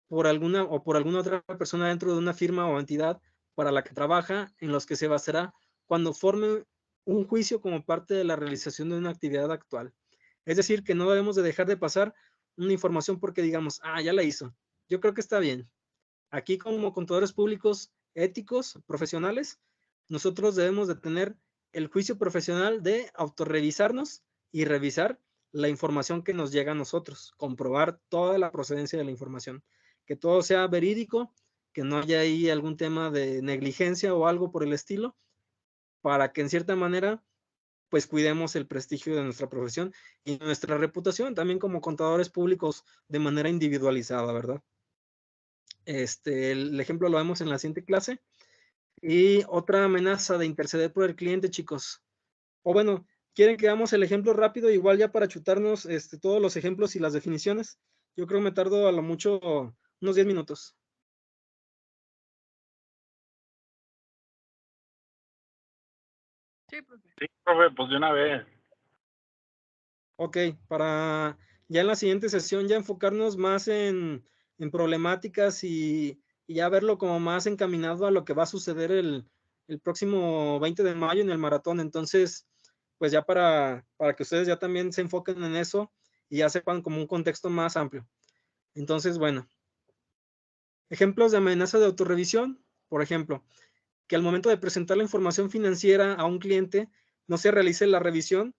A: por alguna otra persona dentro de una firma o entidad para la que trabaja, en los que se basará cuando forme un juicio como parte de la realización de una actividad actual. Es decir, que no debemos de dejar de pasar una información porque digamos, ya la hizo. Yo creo que está bien. Aquí como contadores públicos éticos, profesionales, nosotros debemos de tener el juicio profesional de autorrevisarnos y revisar la información que nos llega a nosotros, comprobar toda la procedencia de la información, que todo sea verídico, que no haya ahí algún tema de negligencia o algo por el estilo, para que en cierta manera pues cuidemos el prestigio de nuestra profesión y nuestra reputación también como contadores públicos de manera individualizada, ¿verdad? El ejemplo lo vemos en la siguiente clase. Y otra amenaza de interceder por el cliente, chicos. O bueno, ¿quieren que hagamos el ejemplo rápido? Igual ya para chutarnos todos los ejemplos y las definiciones. Yo creo que me tardo a lo mucho unos 10 minutos.
B: Sí, profe.
C: Sí, profe, pues de una vez.
A: Ok, para ya en la siguiente sesión ya enfocarnos más en problemáticas y ya verlo como más encaminado a lo que va a suceder el próximo 20 de mayo en el maratón. Entonces, pues ya para que ustedes ya también se enfoquen en eso y ya sepan como un contexto más amplio. Entonces, bueno, ejemplos de amenaza de autorrevisión, por ejemplo, que al momento de presentar la información financiera a un cliente no se realice la revisión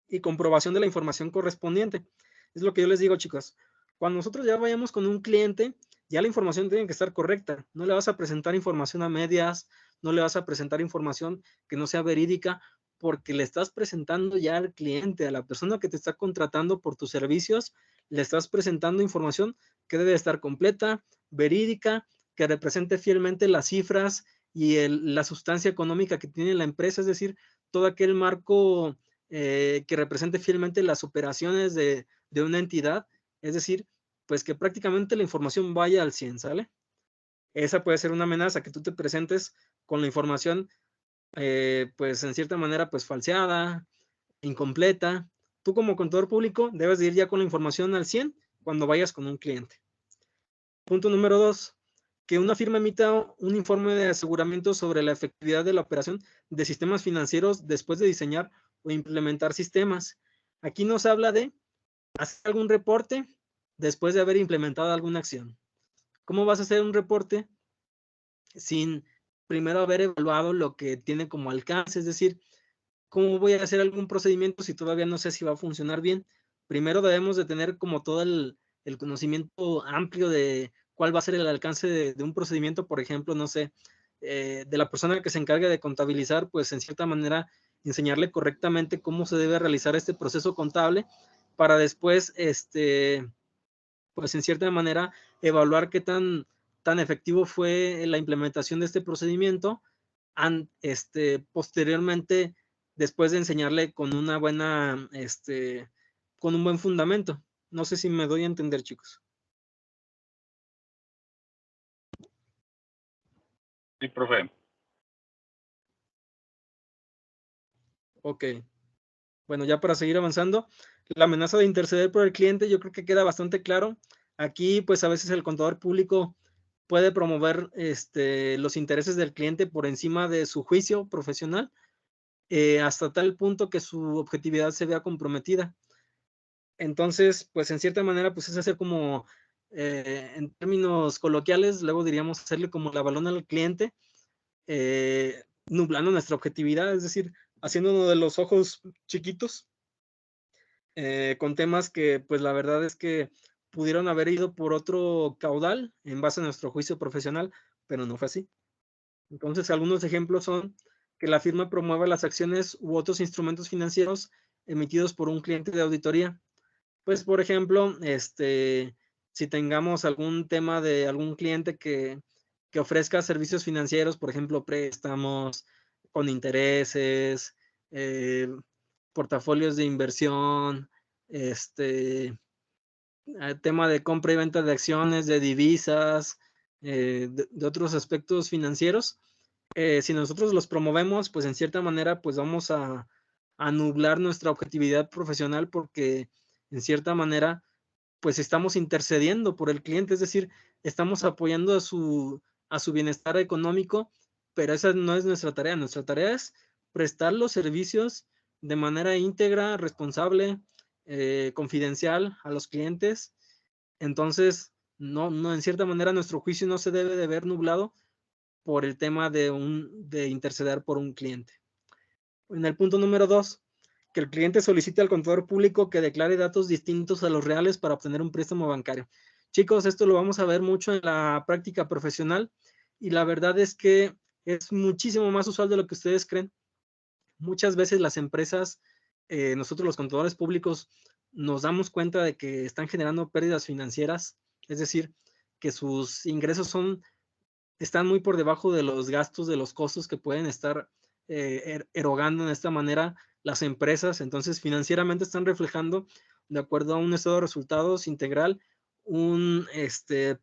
A: y comprobación de la información correspondiente. Es lo que yo les digo, chicos. Cuando nosotros ya vayamos con un cliente, ya la información tiene que estar correcta. No le vas a presentar información a medias, no le vas a presentar información que no sea verídica, porque le estás presentando ya al cliente, a la persona que te está contratando por tus servicios, le estás presentando información que debe estar completa, verídica, que represente fielmente las cifras y la sustancia económica que tiene la empresa, es decir, todo aquel marco que represente fielmente las operaciones de una entidad, es decir, pues que prácticamente la información vaya al 100, ¿sale? Esa puede ser una amenaza, que tú te presentes con la información, pues en cierta manera, pues falseada, incompleta. Tú como contador público debes de ir ya con la información al 100 cuando vayas con un cliente. Punto número 2, que una firma emita un informe de aseguramiento sobre la efectividad de la operación de sistemas financieros después de diseñar o implementar sistemas. Aquí nos habla de hacer algún reporte después de haber implementado alguna acción. ¿Cómo vas a hacer un reporte sin primero haber evaluado lo que tiene como alcance? Es decir, ¿cómo voy a hacer algún procedimiento si todavía no sé si va a funcionar bien? Primero debemos de tener como todo el conocimiento amplio de cuál va a ser el alcance de un procedimiento, por ejemplo, no sé, de la persona que se encargue de contabilizar, pues en cierta manera enseñarle correctamente cómo se debe realizar este proceso contable para después, pues en cierta manera evaluar qué tan efectivo fue la implementación de este procedimiento posteriormente, después de enseñarle con una buena, con un buen fundamento. No sé si me doy a entender, chicos.
C: Sí, profe.
A: Ok. Bueno, ya para seguir avanzando, la amenaza de interceder por el cliente, yo creo que queda bastante claro. Aquí, pues a veces el contador público puede promover los intereses del cliente por encima de su juicio profesional, hasta tal punto que su objetividad se vea comprometida. Entonces, pues en cierta manera, pues es hacer como, en términos coloquiales, luego diríamos hacerle como la balona al cliente, nublando nuestra objetividad, es decir, haciéndonos de los ojos chiquitos, con temas que, pues la verdad es que pudieron haber ido por otro caudal en base a nuestro juicio profesional, pero no fue así. Entonces, algunos ejemplos son que la firma promueva las acciones u otros instrumentos financieros emitidos por un cliente de auditoría. Pues, por ejemplo, si tengamos algún tema de algún cliente que ofrezca servicios financieros, por ejemplo, préstamos con intereses, portafolios de inversión, tema de compra y venta de acciones, de divisas, de otros aspectos financieros. Si nosotros los promovemos, pues en cierta manera, pues vamos a nublar nuestra objetividad profesional porque en cierta manera, pues estamos intercediendo por el cliente, es decir, estamos apoyando a su bienestar económico, pero esa no es nuestra tarea. Nuestra tarea es prestar los servicios de manera íntegra, responsable, confidencial a los clientes. Entonces, no, en cierta manera, nuestro juicio no se debe de ver nublado por el tema de interceder por un cliente. En el punto número 2, que el cliente solicite al contador público que declare datos distintos a los reales para obtener un préstamo bancario. Chicos, esto lo vamos a ver mucho en la práctica profesional y la verdad es que es muchísimo más usual de lo que ustedes creen. Muchas veces las empresas, nosotros los contadores públicos, nos damos cuenta de que están generando pérdidas financieras, es decir, que sus ingresos están muy por debajo de los gastos, de los costos que pueden estar erogando de esta manera las empresas. Entonces, financieramente están reflejando, de acuerdo a un estado de resultados integral,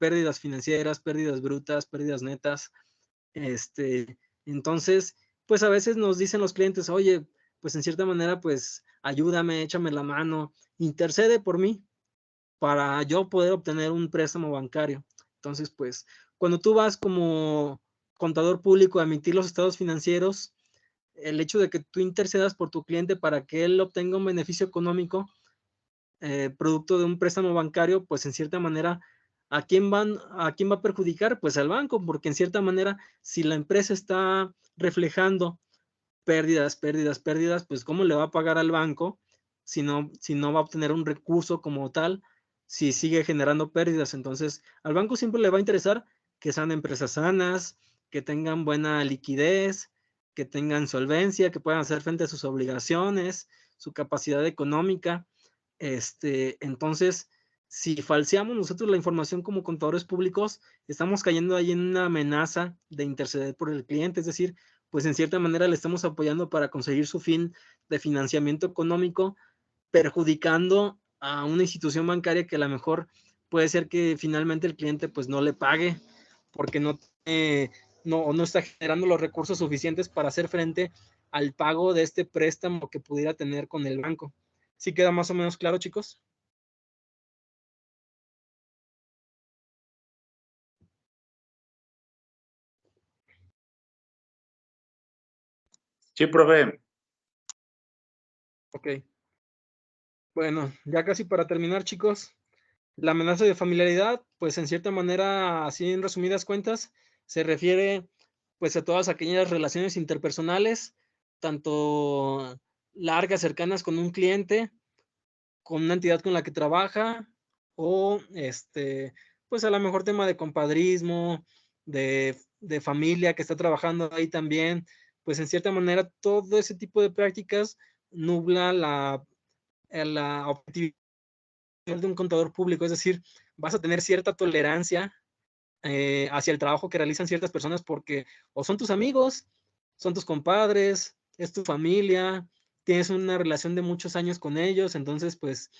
A: pérdidas financieras, pérdidas brutas, pérdidas netas. Entonces, pues a veces nos dicen los clientes, oye, pues en cierta manera, pues ayúdame, échame la mano, intercede por mí para yo poder obtener un préstamo bancario. Entonces, pues, cuando tú vas como contador público a emitir los estados financieros, el hecho de que tú intercedas por tu cliente para que él obtenga un beneficio económico, producto de un préstamo bancario, pues en cierta manera, ¿a quién va a perjudicar? Pues al banco, porque en cierta manera, si la empresa está reflejando pérdidas, pues ¿cómo le va a pagar al banco si no va a obtener un recurso como tal, si sigue generando pérdidas? Entonces, al banco siempre le va a interesar que sean empresas sanas, que tengan buena liquidez, que tengan solvencia, que puedan hacer frente a sus obligaciones, su capacidad económica. Entonces, si falseamos nosotros la información como contadores públicos, estamos cayendo ahí en una amenaza de interceder por el cliente, es decir, pues en cierta manera le estamos apoyando para conseguir su fin de financiamiento económico, perjudicando a una institución bancaria que a lo mejor puede ser que finalmente el cliente pues no le pague porque no está generando los recursos suficientes para hacer frente al pago de este préstamo que pudiera tener con el banco. ¿Sí queda más o menos claro, chicos?
C: Sí, profe.
A: Ok. Bueno, ya casi para terminar, chicos. La amenaza de familiaridad, pues en cierta manera, así en resumidas cuentas, se refiere pues a todas aquellas relaciones interpersonales, tanto largas, cercanas con un cliente, con una entidad con la que trabaja, o pues a lo mejor tema de compadrismo, de familia que está trabajando ahí también, pues en cierta manera todo ese tipo de prácticas nubla la objetividad de un contador público, es decir, vas a tener cierta tolerancia hacia el trabajo que realizan ciertas personas porque o son tus amigos, son tus compadres, es tu familia, tienes una relación de muchos años con ellos, entonces pues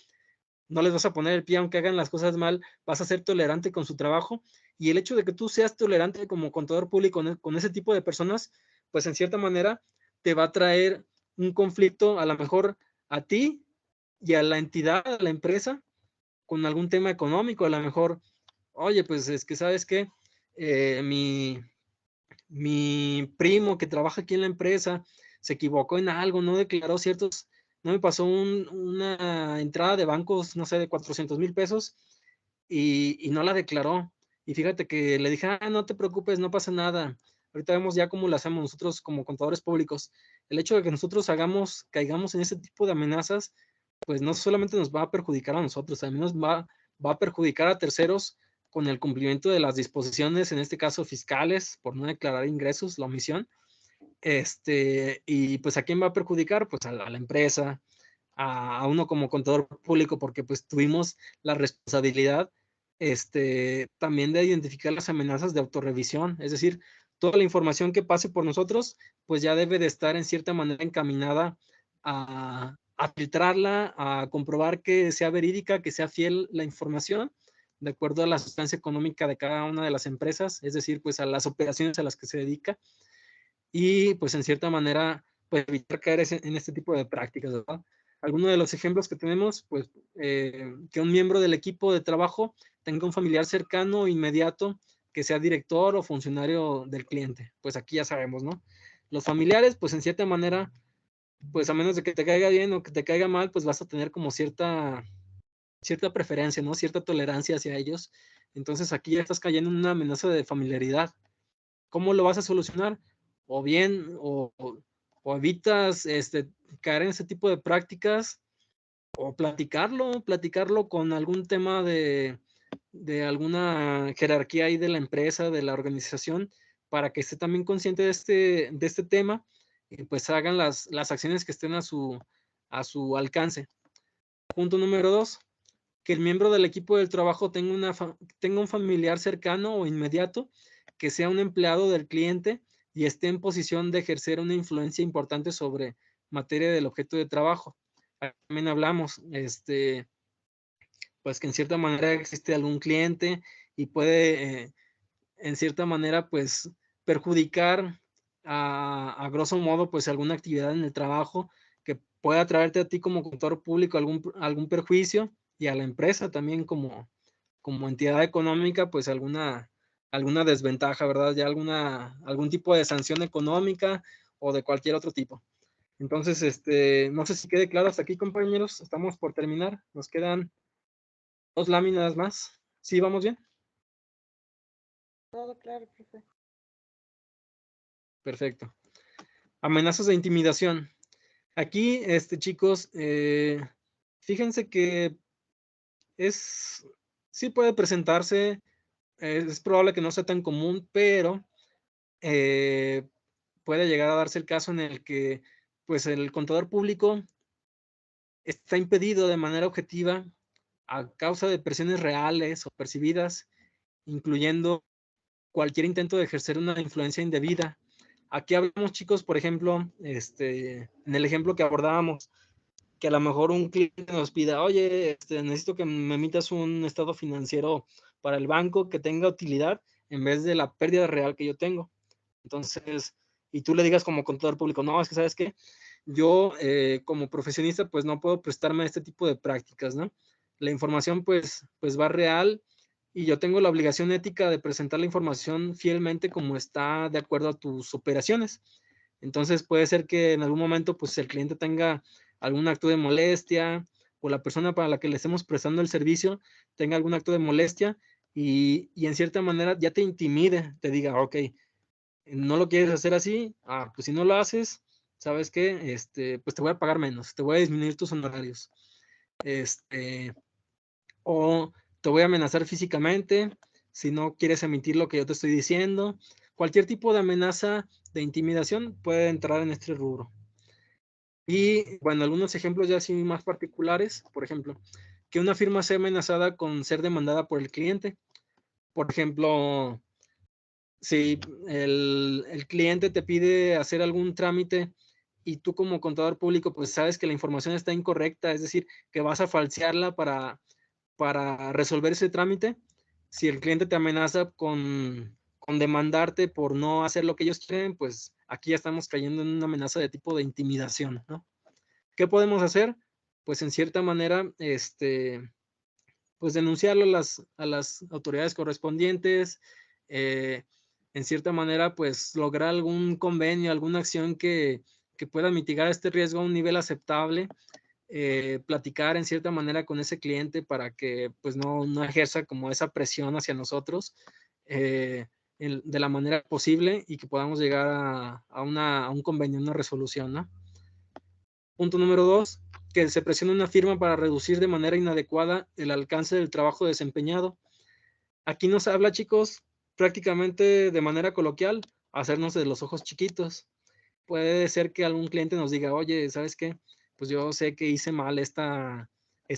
A: no les vas a poner el pie aunque hagan las cosas mal, vas a ser tolerante con su trabajo y el hecho de que tú seas tolerante como contador público con ese tipo de personas, pues en cierta manera te va a traer un conflicto a lo mejor a ti y a la entidad, a la empresa, con algún tema económico, a lo mejor, oye, pues es que, ¿sabes qué? mi primo que trabaja aquí en la empresa se equivocó en algo, no declaró ciertos, no me pasó una entrada de bancos, no sé, de 400,000 pesos y no la declaró. Y fíjate que le dije, no te preocupes, no pasa nada. Ahorita vemos ya cómo lo hacemos nosotros como contadores públicos. El hecho de que nosotros caigamos en ese tipo de amenazas, pues no solamente nos va a perjudicar a nosotros, también nos va a perjudicar a terceros con el cumplimiento de las disposiciones, en este caso fiscales, por no declarar ingresos, la omisión. Y pues ¿a quién va a perjudicar? Pues a la empresa, a uno como contador público, porque pues tuvimos la responsabilidad también de identificar las amenazas de autorrevisión, es decir, toda la información que pase por nosotros, pues ya debe de estar en cierta manera encaminada a filtrarla, a comprobar que sea verídica, que sea fiel la información, de acuerdo a la sustancia económica de cada una de las empresas, es decir, pues a las operaciones a las que se dedica, y pues en cierta manera, pues evitar caer en este tipo de prácticas, ¿verdad? Algunos de los ejemplos que tenemos, pues que un miembro del equipo de trabajo tenga un familiar cercano o inmediato que sea director o funcionario del cliente. Pues aquí ya sabemos, ¿no? Los familiares, pues en cierta manera, pues a menos de que te caiga bien o que te caiga mal, pues vas a tener como cierta preferencia, ¿no? Cierta tolerancia hacia ellos. Entonces aquí ya estás cayendo en una amenaza de familiaridad. ¿Cómo lo vas a solucionar? O bien, o evitas caer en ese tipo de prácticas, o platicarlo con algún tema de alguna jerarquía ahí de la empresa, de la organización, para que esté también consciente de este tema y pues hagan las acciones que estén a su alcance. Punto número 2, que el miembro del equipo del trabajo tenga un familiar cercano o inmediato que sea un empleado del cliente y esté en posición de ejercer una influencia importante sobre materia del objeto de trabajo. También hablamos, pues que en cierta manera existe algún cliente y puede, en cierta manera, pues perjudicar a grosso modo, pues alguna actividad en el trabajo que pueda traerte a ti como contador público algún perjuicio y a la empresa también como entidad económica, pues alguna desventaja, ¿verdad? Ya algún tipo de sanción económica o de cualquier otro tipo. Entonces, no sé si quede claro hasta aquí, compañeros. Estamos por terminar. Nos quedan 2 láminas más. ¿Sí, vamos bien?
B: Todo claro, profe.
A: Perfecto. Amenazas de intimidación. Aquí, chicos, fíjense que sí puede presentarse, es probable que no sea tan común, pero puede llegar a darse el caso en el que, pues, el contador público está impedido de manera objetiva a causa de presiones reales o percibidas, incluyendo cualquier intento de ejercer una influencia indebida. Aquí hablamos, chicos, por ejemplo, en el ejemplo que abordábamos, que a lo mejor un cliente nos pida, oye, necesito que me emitas un estado financiero para el banco que tenga utilidad en vez de la pérdida real que yo tengo. Entonces, y tú le digas como contador público, no, es que sabes qué, yo como profesionista pues no puedo prestarme a este tipo de prácticas, ¿no? La información pues va real y yo tengo la obligación ética de presentar la información fielmente como está de acuerdo a tus operaciones. Entonces puede ser que en algún momento pues el cliente tenga algún acto de molestia o la persona para la que le estemos prestando el servicio tenga algún acto de molestia y en cierta manera ya te intimide, te diga, ok, no lo quieres hacer así, pues si no lo haces, ¿sabes qué? Pues te voy a pagar menos, te voy a disminuir tus honorarios. O te voy a amenazar físicamente si no quieres emitir lo que yo te estoy diciendo. Cualquier tipo de amenaza de intimidación puede entrar en este rubro. Y bueno, algunos ejemplos ya así más particulares, por ejemplo, que una firma sea amenazada con ser demandada por el cliente. Por ejemplo, si el cliente te pide hacer algún trámite y tú como contador público pues sabes que la información está incorrecta, es decir, que vas a falsearla para resolver ese trámite, si el cliente te amenaza con demandarte por no hacer lo que ellos quieren, pues aquí ya estamos cayendo en una amenaza de tipo de intimidación, ¿no? ¿Qué podemos hacer? Pues en cierta manera, pues denunciarlo a las autoridades correspondientes, en cierta manera, pues lograr algún convenio, alguna acción que pueda mitigar este riesgo a un nivel aceptable, platicar en cierta manera con ese cliente para que pues no ejerza como esa presión hacia nosotros de la manera posible y que podamos llegar a un convenio, una resolución, ¿no? Punto número 2, que se presione una firma para reducir de manera inadecuada el alcance del trabajo desempeñado. Aquí nos habla, chicos, prácticamente de manera coloquial, hacernos de los ojos chiquitos. Puede ser que algún cliente nos diga, oye, ¿sabes qué? Pues yo sé que hice mal esta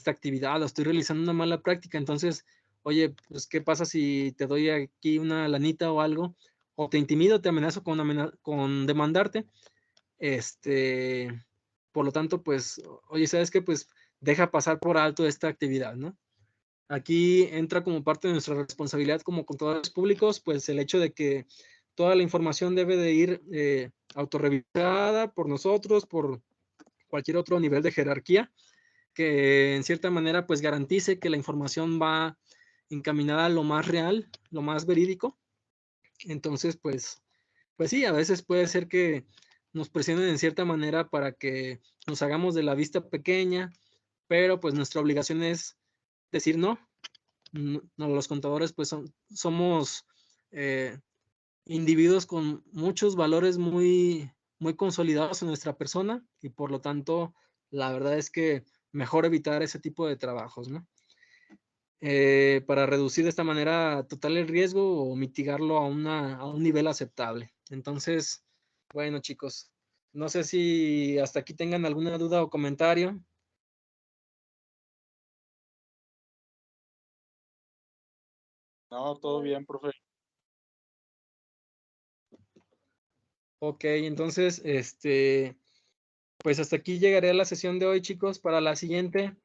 A: actividad, o estoy realizando una mala práctica, entonces, oye, pues, ¿qué pasa si te doy aquí una lanita o algo? O te intimido, te amenazo con demandarte. Por lo tanto, pues, oye, ¿sabes qué? Pues deja pasar por alto esta actividad, ¿no? Aquí entra como parte de nuestra responsabilidad como contadores públicos, pues el hecho de que toda la información debe de ir autorrevisada por nosotros, por cualquier otro nivel de jerarquía, que en cierta manera pues garantice que la información va encaminada a lo más real, lo más verídico. Entonces, pues sí, a veces puede ser que nos presionen en cierta manera para que nos hagamos de la vista pequeña, pero pues nuestra obligación es decir no. No, los contadores pues somos individuos con muchos valores muy consolidados en nuestra persona y por lo tanto la verdad es que mejor evitar ese tipo de trabajos, ¿no? Para reducir de esta manera total el riesgo o mitigarlo a un nivel aceptable. Entonces, bueno, chicos, no sé si hasta aquí tengan alguna duda o comentario.
C: No, todo bien, profe.
A: Ok, entonces, pues hasta aquí llegaré a la sesión de hoy, chicos. Para la siguiente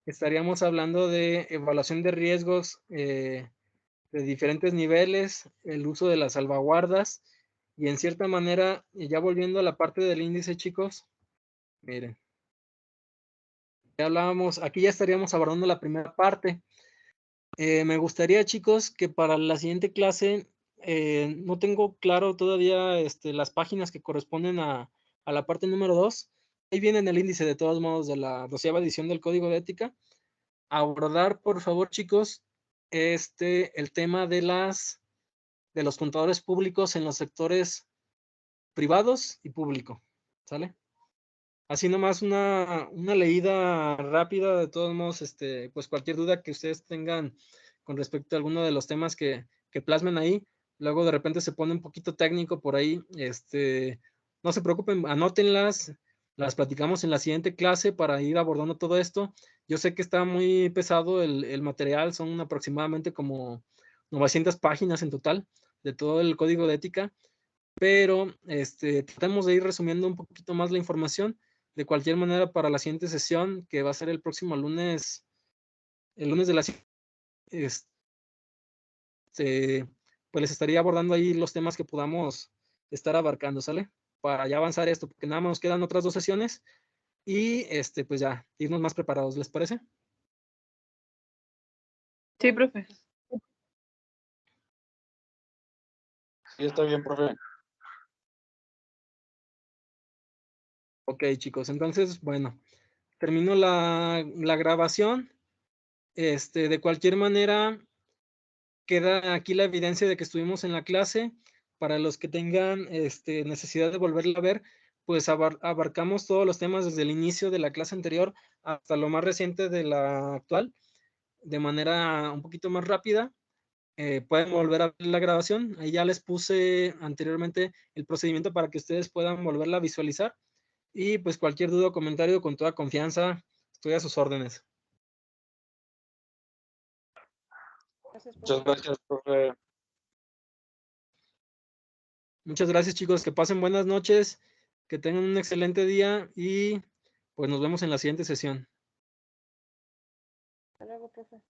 A: estaríamos hablando de evaluación de riesgos de diferentes niveles, el uso de las salvaguardas y en cierta manera, ya volviendo a la parte del índice, chicos, miren, ya hablábamos, aquí ya estaríamos abordando la primera parte. Me gustaría, chicos, que para la siguiente clase, no tengo claro todavía las páginas que corresponden a la parte número 2. Ahí viene en el índice de todos modos de la 12ª edición del Código de Ética. Abordar, por favor, chicos, el tema de los contadores públicos en los sectores privados y público, ¿sale? Así nomás una leída rápida, de todos modos, pues cualquier duda que ustedes tengan con respecto a alguno de los temas que plasmen ahí, luego de repente se pone un poquito técnico por ahí, no se preocupen, anótenlas, las platicamos en la siguiente clase para ir abordando todo esto. Yo sé que está muy pesado el material, son aproximadamente como 900 páginas en total de todo el código de ética, pero tratamos de ir resumiendo un poquito más la información. De cualquier manera, para la siguiente sesión, que va a ser el próximo lunes, el lunes de la pues les estaría abordando ahí los temas que podamos estar abarcando, ¿sale? Para ya avanzar esto, porque nada más nos quedan otras 2 sesiones y pues ya irnos más preparados, ¿les parece?
B: Sí, profe.
C: Sí, está bien, profe.
A: Ok, chicos, entonces, bueno, termino la grabación. De cualquier manera, queda aquí la evidencia de que estuvimos en la clase. Para los que tengan necesidad de volverla a ver, pues abarcamos todos los temas desde el inicio de la clase anterior hasta lo más reciente de la actual, de manera un poquito más rápida. Pueden volver a ver la grabación. Ahí ya les puse anteriormente el procedimiento para que ustedes puedan volverla a visualizar. Y pues cualquier duda o comentario, con toda confianza, estoy a sus órdenes.
C: Muchas gracias, profe.
A: Muchas gracias, chicos. Que pasen buenas noches, que tengan un excelente día y pues nos vemos en la siguiente sesión.
B: Hasta luego, profe.